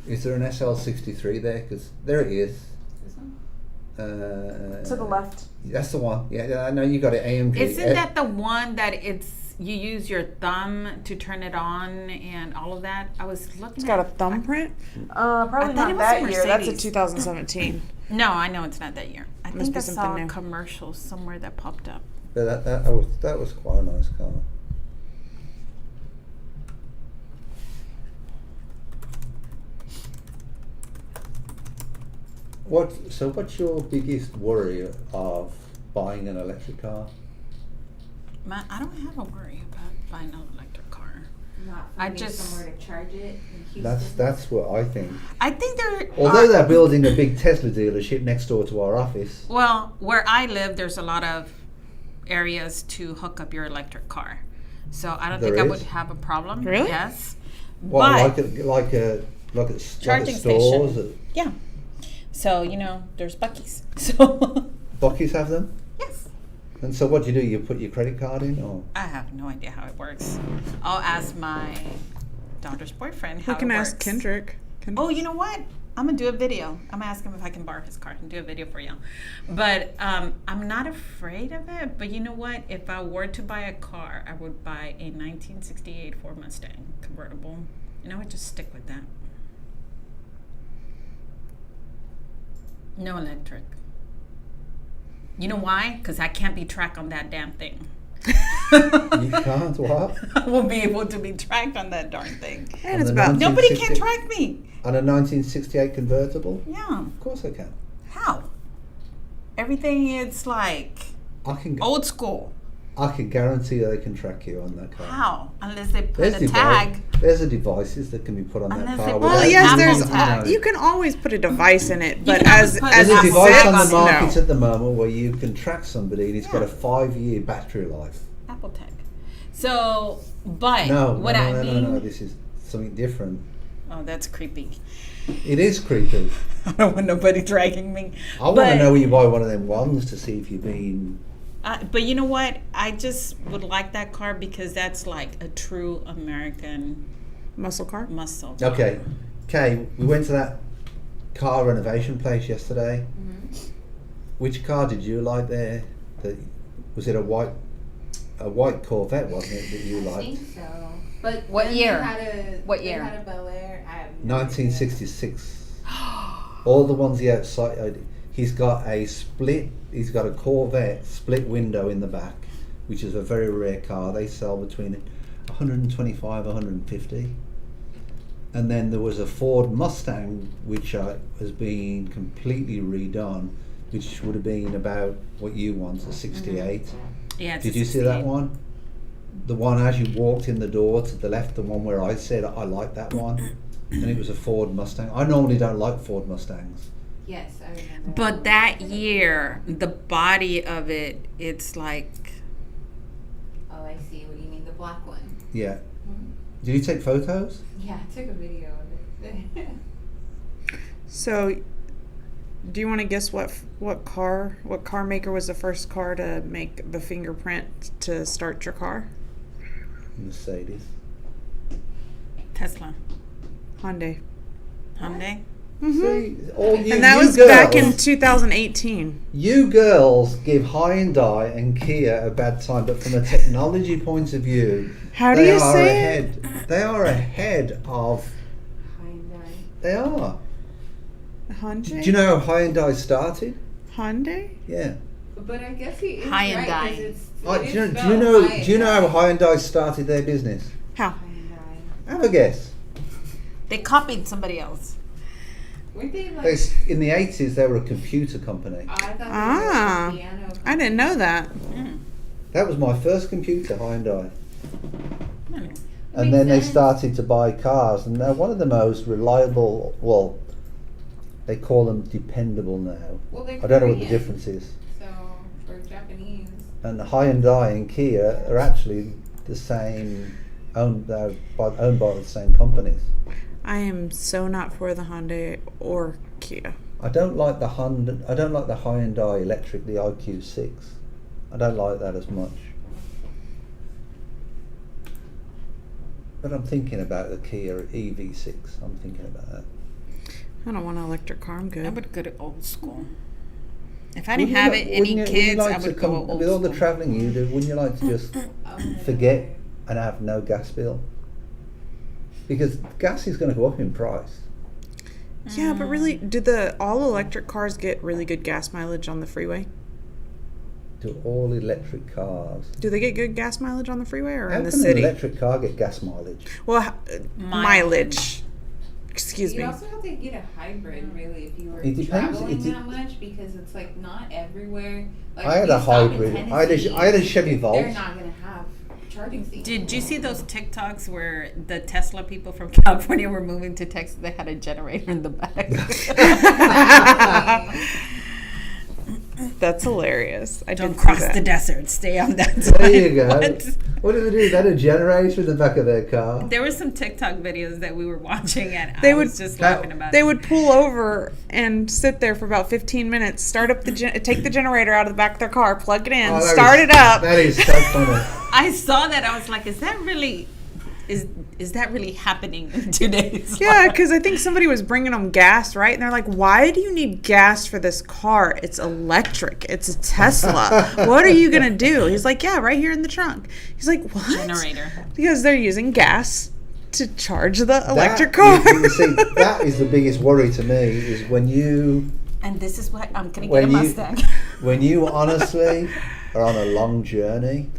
Is there an SL63 there? Because there it is. This one? To the left. That's the one. Yeah, I know you got it. AMG. Isn't that the one that you use your thumb to turn it on and all of that? I was looking It's got a at thumbprint. Probably I thought it not was that a year. That's a Mercedes. 2017. No, I know it's not that year. I Must think be I something saw a new. commercial somewhere that popped up. But that was quite a nice car. What's your biggest worry of buying an electric car? I don't have a worry about buying an electric car. Not I finding just- somewhere to charge it in Houston. That's what I think. I think there Although are, they're building a big Tesla dealership next door to our office. well, where I live, there's a lot of areas to hook up your electric car. So I don't think There I is? would have a problem. Really? Yes. Well, But like a Charging stores. station. Yeah. So, there's Buc-ee's. So Buc-ee's have them. yes. And so what do? You put your credit card in, or I have no idea how it works. I'll ask my daughter's boyfriend how We can it ask works. Kendrick. Oh, you know what? I'm gonna do a video. I'm gonna ask him if I can borrow his car and do a video for you. But I'm not afraid of it. But you know what? If I were to buy a car, I would buy a 1968 Ford Mustang convertible, and I would just stick with that. No electric. You know why? Because I can't be tracked on that damn thing. You can't what? I won't be able to be tracked on that darn thing. And On it's the about 1960 Nobody can track me. On a 1968 convertible? Yeah. Of course I can. How? Everything is like I can old school. I can guarantee they can track you on that car. How? Unless they put There's a tag. There's the devices that can be put on that Unless car. they put well, Well, yes, Apple there's. tag. You can always put a device in it, but can as always put as There's a Apple it device tag on sits, the market no. at the moment where you can track somebody and it's got a Yeah. 5-year battery life. Apple tag. So, but No, what no, I no, mean. no, this is something different. Oh, that's creepy. It is creepy. I don't want nobody dragging me. I want to know when you buy one of them ones to see if you've been. But you know what? I just would like that car because that's like a true American Muscle car. muscle. Okay, Kay, we went to that car renovation place yesterday. Which car did you like there? Was it a white Corvette, wasn't it, that you I liked? think so. But What then year? They had a, What they year? had a Bel Air. I have no idea. 1966. All the ones the outside. He's got a split. He's got a Corvette split window in the back, which is a very rare car. They sell between 125, 150. And then there was a Ford Mustang, which has been completely redone, which would have been about what you want, a 68. Yeah. it's Did a you see that 68. one? The one as you walked in the door to the left, the one where I said I like that one, and it was a Ford Mustang. I normally don't like Ford Mustangs. Yes, I remember. But that year, the body of it, it's like. Oh, I see what you mean. The black one. Yeah. Did you take photos? Yeah, I took a video of it. So, do you want to guess what car maker was the first car to make the fingerprint to start your car? Mercedes. Tesla. Hyundai. Hyundai. See, all you, And that you was girls, back in 2018. You girls give Hyundai and Kia a bad time, but from a technology point of view, How do they you are say ahead. They are ahead of. Hyundai. They are. Hyundai? Do you know how Hyundai started? Hyundai? Yeah. But I guess he is Hyundai. right because it's. Do it you is know? spelled Do you know how Hyundai started their business? How? Hyundai. Have a guess. They copied somebody else. Weren't they like? In the 80s, they were a computer company. I thought they Ah, were a piano. I didn't know that. That was my first computer, Hyundai. And Makes then they sense. started to buy cars, and they're one of the most reliable. Well, they call them dependable now. Well, they're I don't know what the Korean, difference is. So for Japanese. And Hyundai and Kia are actually the same, owned by the same companies. I am so not for the Hyundai or Kia. I don't like the Hyundai electric, the IQ6. I don't like that as much. But I'm thinking about the Kia EV6. I'm thinking about that. I don't want an electric car. I'm I good. would go to old school. If I didn't Wouldn't you have like- any wouldn't you kids, like I to would come- go old with all the school. travelling you do, wouldn't you like to just forget and have no gas bill? Because gas is going to go up in price. Yeah, but really, do the all electric cars get really good gas mileage on the freeway? To all electric cars. Do they get good gas mileage on the freeway or How in the can an city? electric car get gas mileage? Well, mileage. Excuse You me. also have to get a hybrid, really, if you were It depends. traveling that much, because it's like not everywhere. Like I had you a stop in hybrid. Tennessee, I had a Chevy Volt. They're not gonna have charging stations. Did you see those TikToks where the Tesla people from California were moving to Texas? They had a generator in the back. That's hilarious. I Don't did cross see that. the desert. Stay on that side. There you go. What? What did they do? They had a generator in the back of their car. There were some TikTok videos that we were watching, and They I would- was just laughing about They it. would pull over and sit there for about 15 minutes, start up take the generator out of the back of their car, plug it in, Oh, that start is- it up. That is so funny. I saw that. I was like, is that really happening in today's Yeah, life? because I think somebody was bringing them gas, right? And they're like, why do you need gas for this car? It's electric. It's a Tesla. What are you going to do? He's like, yeah, right here in the trunk. He's like, what? Generator. Because they're using gas to charge the electric car. You see, that is the biggest worry to me, is when you And this is what I'm going to get a When you- Mustang. when you honestly are on a long journey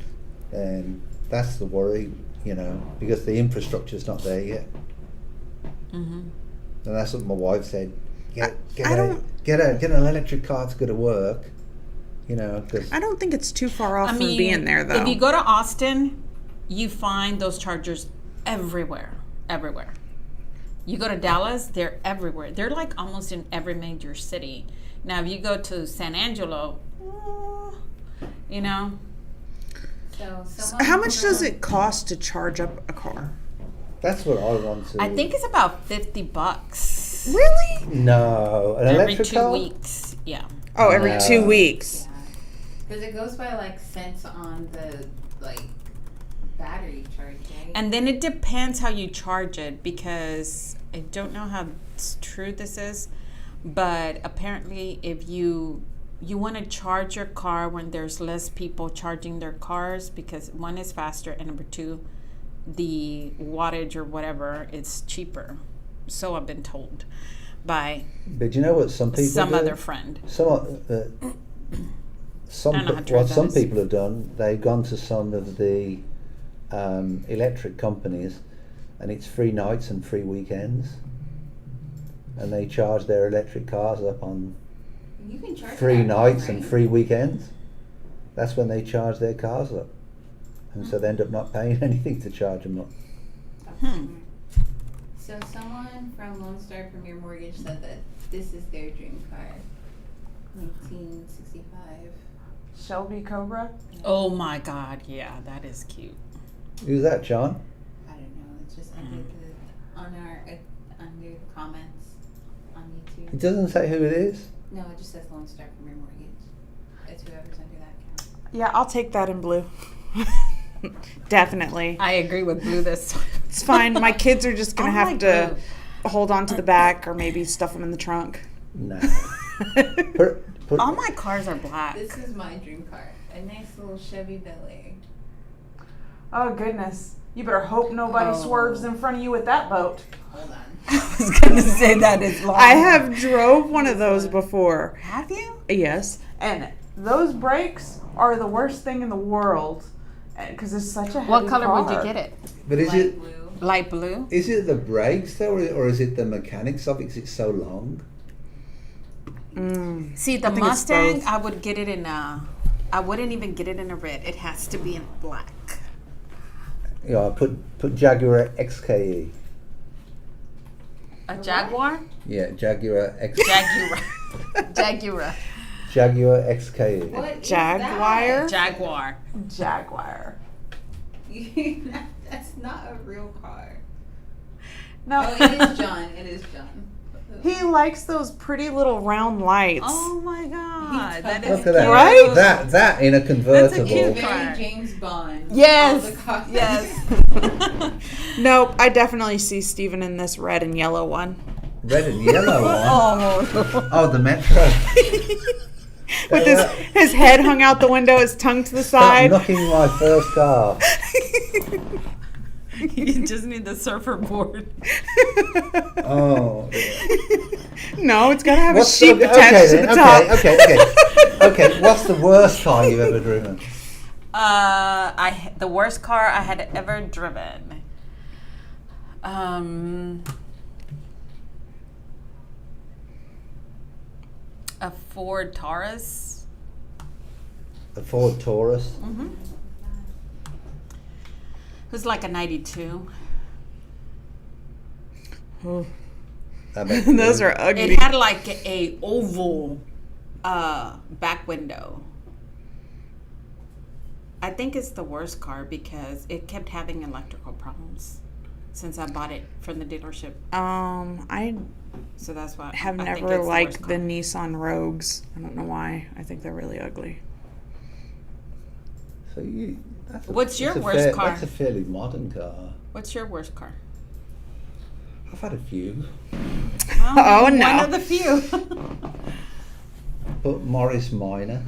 And that's the worry, you know, because the infrastructure's not there yet. Mm-hmm. And that's what my wife said. Get an electric car to go to work, you know. Cause I don't think it's too far off from being there, though. If you go to Austin, you find those chargers everywhere. You go to Dallas, they're everywhere. They're like almost in every major city. Now, if you go to San Angelo, you know. So how much does it cost to charge up a car? that's what I want to. I think it's about $50. Really? No, an Every electric 2 car. weeks. Yeah. Oh, every No. 2 weeks. Because it goes by like cents on the like battery charge, right? And then it depends how you charge it, because I don't know how true this is, but apparently if you want to charge your car when there's less people charging their cars, because one is faster and number two, the wattage or whatever is cheaper. So I've been told by But you know what some people some do? other friend. Some people have done. They've gone to some of the electric companies, and it's free nights and free weekends, and they charge their electric cars up on You can charge free that, nights right? and free weekends. That's when they charge their cars up, and so they end up not paying anything to charge them up. So someone from Lone Star Premier Mortgage said that this is their dream car. 1965. Shelby Cobra? Oh my God, yeah, that is cute. Who's that, John? I don't know. It's just under the comments on YouTube. It doesn't say who it is. No, it just says Lone Star Premier Mortgage. It's whoever's under that account. Yeah, I'll take that in blue. Definitely. I agree with Blue this time. It's fine. My kids are just going to I have like to blue. hold on to the back or maybe stuff them in the trunk. No. All my cars are black. This is my dream car. A nice little Chevy Bel Air. Oh, goodness. You better hope nobody swerves in front of you with that boat. Hold on. I was going to say that is long. I have drove one of those before. Have you? Yes. And those brakes are the worst thing in the world because it's such a heavy What color would you car. get it? But is Light it blue. Light blue? is it the brakes though, or is it the mechanics of it? 'Cause it's so long. See, the I think it's Mustang, both. I would get it in I wouldn't even get it in a red. It has to be in black. Yeah, put Jaguar XKE. A Jaguar? Yeah, Jaguar X. Jaguar. Jaguar XKE. What is Jaguar? Jaguar. Jaguar. that? That's not a real car. No. Oh, it is John. It is John. He likes those pretty little round lights. Oh my God. That is Look at that. Right? That in a convertible. cute Very car. James Bond. Yes. All the cars. Yes. Nope, I definitely see Steven in this red and yellow one. Red and yellow one. Oh. Oh, the Metro. With his head hung out the window, his tongue to the Stop side. knocking my first car. You just need the surfer board. Oh. No, it's got to have a What's sheep attached to the top. Okay. What's the worst car you've ever driven? The worst car I had ever driven. A Ford Taurus. A Ford Taurus. It was like a 92. Oh, I bet those you- are ugly. It had like a oval back window. I think it's the worst car because it kept having electrical problems since I bought it from the dealership. I So that's why have I think never it's liked worst the car. Nissan Rogues. I don't know why. I think they're really ugly. So What's your worst car? That's a fairly modern car. What's your worst car? I've had a few. Oh, no. One of the few. But Morris Minor.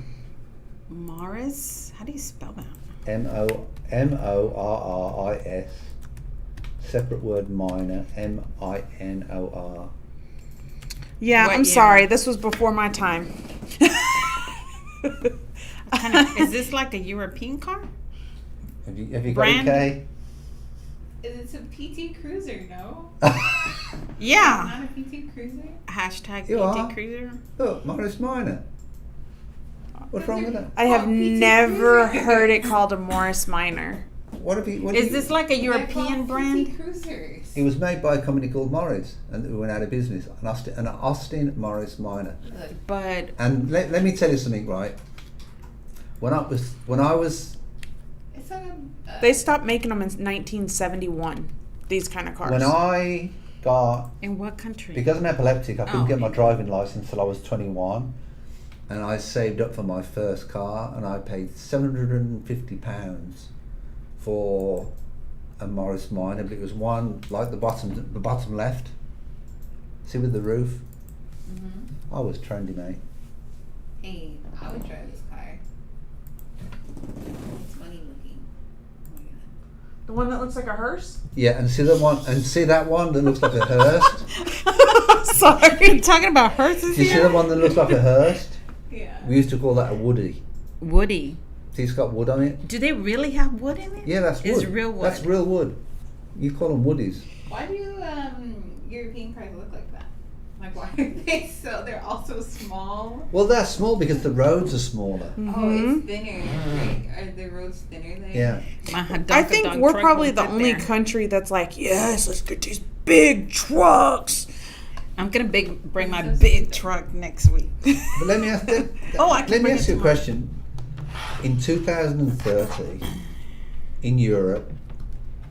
Morris? How do you spell that? Morris. Separate word minor. Minor. Yeah, What I'm year? sorry. This was before my time. Is this like a European car? Have you got Brand? a K? It's a PT Cruiser, no? Yeah. Not a PT Cruiser? Hashtag You are. PT Cruiser. Look, Morris Minor. What's wrong with that? I have Oh, PT never Cruiser. heard it called a Morris Minor. What have you? Is this like a They're European called brand? PT Cruisers. It was made by a company called Morris, and it went out of business. An Austin Morris Minor. Look, But And let me tell you something, right? When I was it's like a... They stopped making them in 1971. These kind of cars. when I got, in what country? because I'm epileptic, I couldn't Oh. get my driving license till I was 21, and I saved up for my first car, and I paid £750 for a Morris Minor, but it was one like the bottom left. See, with the roof. Mhm. I was trendy, mate. Hey, I would drive this car. It's funny looking. Oh my god. The one that looks like a hearse? Yeah, and see that one that looks like a hearse. Sorry. Are you talking about hearses Do you see here? the one that looks like a hearse? Yeah. We used to call that a woody. Woody. See, it's got wood on it. Do they really have wood in it? Yeah, that's wood. It's real wood. That's real wood. You call them woodies. Why do European cars look like that? Like, why are they so? They're all so small. Well, they're small because the roads are smaller. Oh, it's thinner. Right? Are the roads thinner there? Yeah. I think we're probably the only country that's like, yes, let's get these big trucks. I'm gonna bring my So big stupid. truck next week. But let me ask you. Oh, I can let me bring ask it you a tomorrow. question. In 2030, in Europe,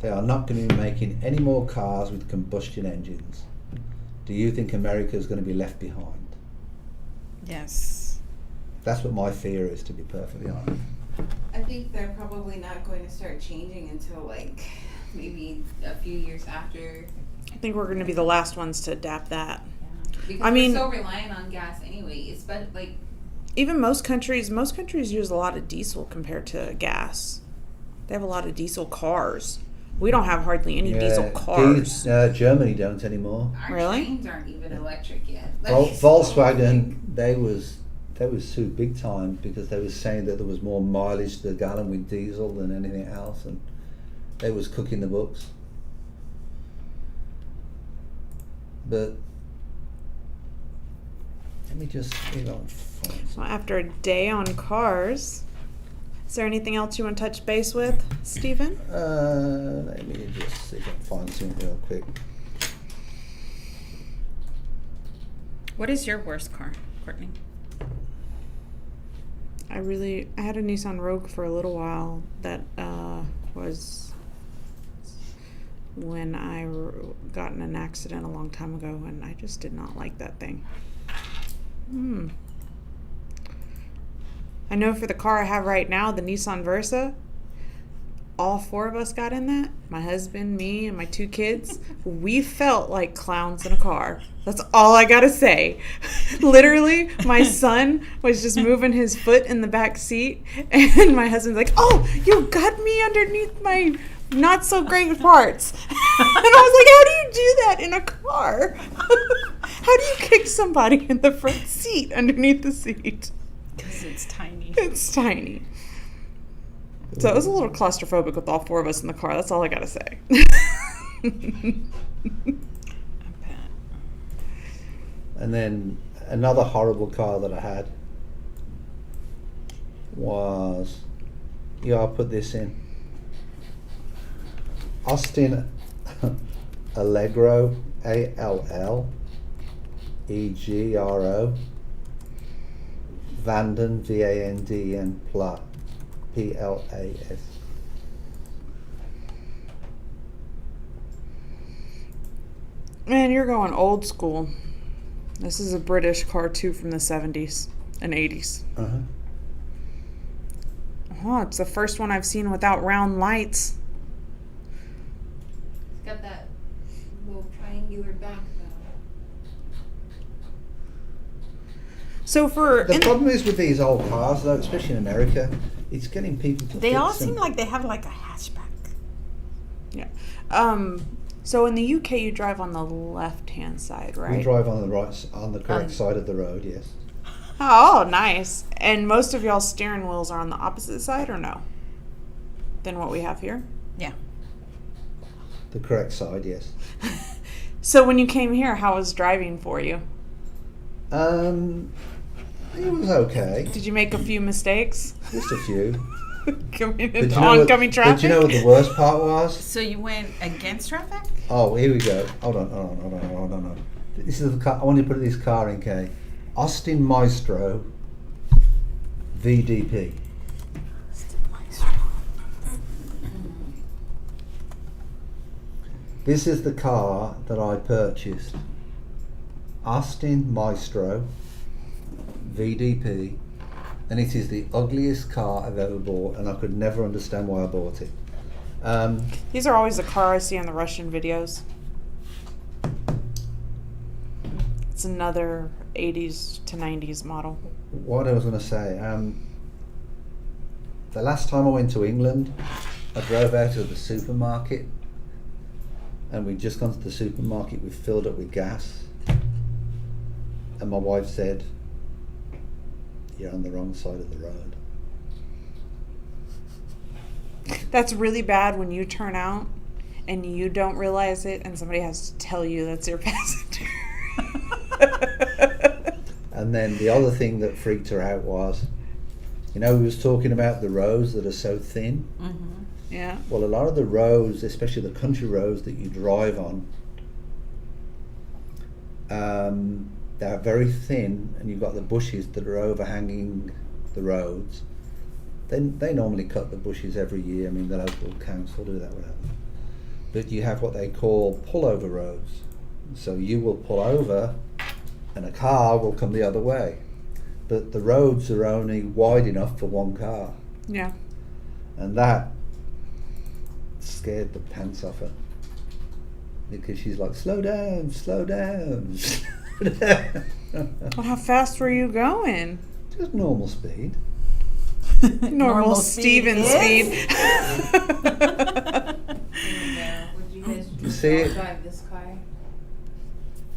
they are not going to be making any more cars with combustion engines. Do you think America is going to be left behind? Yes. That's what my fear is, to be perfectly honest. I think they're probably not going to start changing until like maybe a few years after. I think we're going to be the last ones to adapt that. Because I mean- we're so reliant on gas anyway. It's like Even most countries use a lot of diesel compared to gas. They have a lot of diesel cars. We don't have hardly any diesel cars. Germany don't anymore. our Really? trains aren't even electric yet. Volkswagen, they was sued big time because they was saying that there was more mileage to the gallon with diesel than anything else, and they was cooking the books. But let me just find Well, some. after a day on cars, is there anything else you want to touch base with, Stephen? Let me just see if I can find something real quick. What is your worst car, Courtney? I had a Nissan Rogue for a little while that was when I got in an accident a long time ago, and I just did not like that thing. I know for the car I have right now, the Nissan Versa, all four of us got in that. My husband, me, and my two kids. We felt like clowns in a car. That's all I gotta say. Literally, my son was just moving his foot in the back seat, and my husband's like, "Oh, you got me underneath my not so great parts." And I was like, "How do you do that in a car? How do you kick somebody in the front seat underneath the seat?" Because it's tiny. It's tiny. So it was a little claustrophobic with all four of us in the car. That's all I gotta say. I bet. And then another horrible car that I had was, I'll put this in, Austin Allegro, ALLEGRO, Vanden, VANDN, PLAS. Man, you're going old school. This is a British car too from the 70s and 80s. Uh-huh. Oh, it's the first one I've seen without round lights. It's got that little triangular back though. So for The problem is with these old cars, though, especially in America, it's getting people to They fix all them. seem like they have like a hatchback. yeah. So in the UK you drive on the left-hand side, right? We drive on the correct side of the road, yes. Oh, nice. And most of y'all's steering wheels are on the opposite side, or no? than what we have here. Yeah. The correct side, yes. So when you came here, how was driving for you? It was okay. Did you make a few mistakes? Just a few. Coming But in you know oncoming traffic? But you know what the worst part was? So you went against traffic? Oh, here we go. Hold on. This is the car. I want to put this car in, Kay. Austin Maestro VDP. This is the car that I purchased. Austin Maestro VDP, and it is the ugliest car I've ever bought, and I could never understand why I bought it. These are always the car I see on the Russian videos. It's another 80s to 90s model. What I was going to say, the last time I went to England, I drove out of the supermarket, and we'd just gone to the supermarket, we filled up with gas, and my wife said, "You're on the wrong side of the road." That's really bad when you turn out and you don't realize it and somebody has to tell you that's your passenger. And then the other thing that freaked her out was, we was talking about the roads that are so thin. Mm-hmm. Yeah. Well, a lot of the roads, especially the country roads that you drive on, they're very thin, and you've got the bushes that are overhanging the roads. They normally cut the bushes every year. I mean, the local council do that, whatever. But you have what they call pullover roads. So you will pull over, and a car will come the other way. But the roads are only wide enough for one car. Yeah. And that scared the pants off her. Because she's like, slow down, slow down, slow down. Well, how fast were you going? Just normal speed. Normal Steven speed. Would you guys See it? drive this car?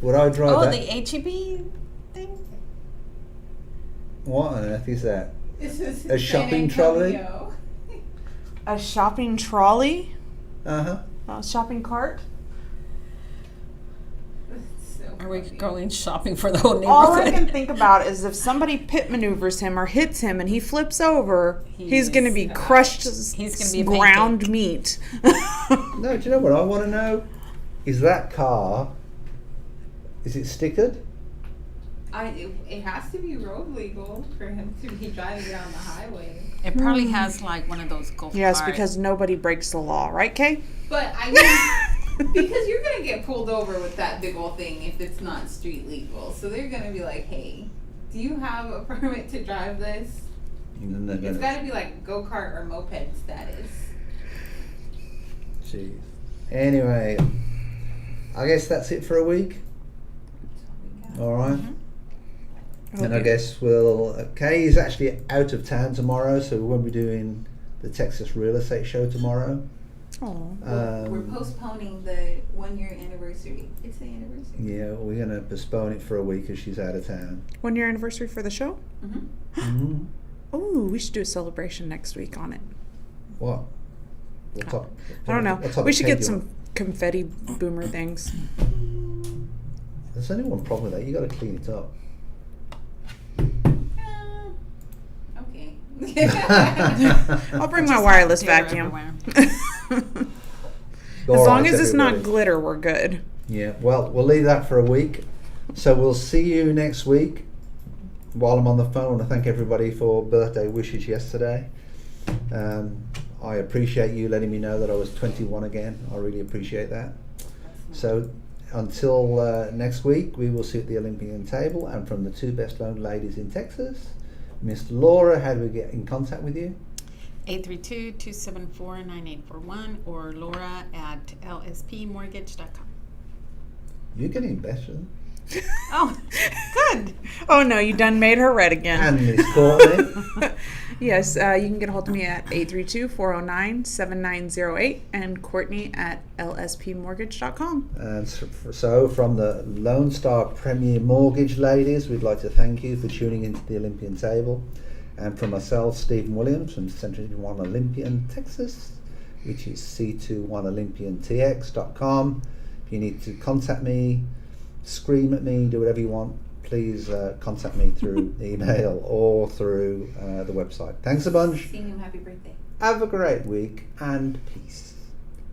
Would I drive Oh, that? the HEB thing? What on earth is that? This is A shopping trolley? A shopping trolley? Uh-huh. A shopping cart? Are we going shopping for the whole All I neighborhood? can think about is if somebody pit maneuvers him or hits him and he flips over, he's going to be crushed He's gonna be a ground meat. No, do you know what I want to know? Is that car, is it stickered? It has to be road legal for him to be driving it on the highway. It probably has like one of those Golf Yes, cars. because nobody breaks the law, right, Kay? But I mean, because you're gonna get pulled over with that big old thing if it's not street legal. So they're gonna be like, "Hey, do you have a permit to drive this?" And then they're It's gonna, got to be like go-kart or moped status. jeez. Anyway, I guess that's it for a week. All right. And I guess Kay is actually out of town tomorrow, so we won't be doing the Texas Real Estate Show tomorrow. Oh. We're postponing the 1-year anniversary. It's the anniversary. Yeah, we're going to postpone it for a week because she's out of town. 1 year anniversary for the show? Mm-hmm. Oh, we should do a celebration next week on it. What? What type, I don't know. what type We of should cake get do you some confetti boomer things. want? There's only one problem with that. You got to clean it up. Okay. I'll bring my wireless Glitter vacuum. everywhere. As long as it's not glitter, we're good. Yeah, well, we'll leave that for a week. So we'll see you next week. While I'm on the phone, I want to thank everybody for birthday wishes yesterday. I appreciate you letting me know that I was 21 again. I really appreciate that. So until next week, we will see at the Olympian Table. And from the two best known ladies in Texas, Miss Laura, how do we get in contact with you? 832-274-9841 or Laura at lspmortgage.com. You're getting better. Oh, good. Oh no, you done made her red again. And Miss Courtney. Yes, you can get a hold of me at 832-409-7908 and Courtney at lspmortgage.com. And so from the Lone Star Premier Mortgage ladies, we'd like to thank you for tuning into the Olympian Table. And from myself, Stephen Williams from Central 1 Olympian, Texas, which is c21olympiantx.com. If you need to contact me, scream at me, do whatever you want, please contact me through email or through the website. Thanks a bunch. Sing him happy birthday. Have a great week and peace.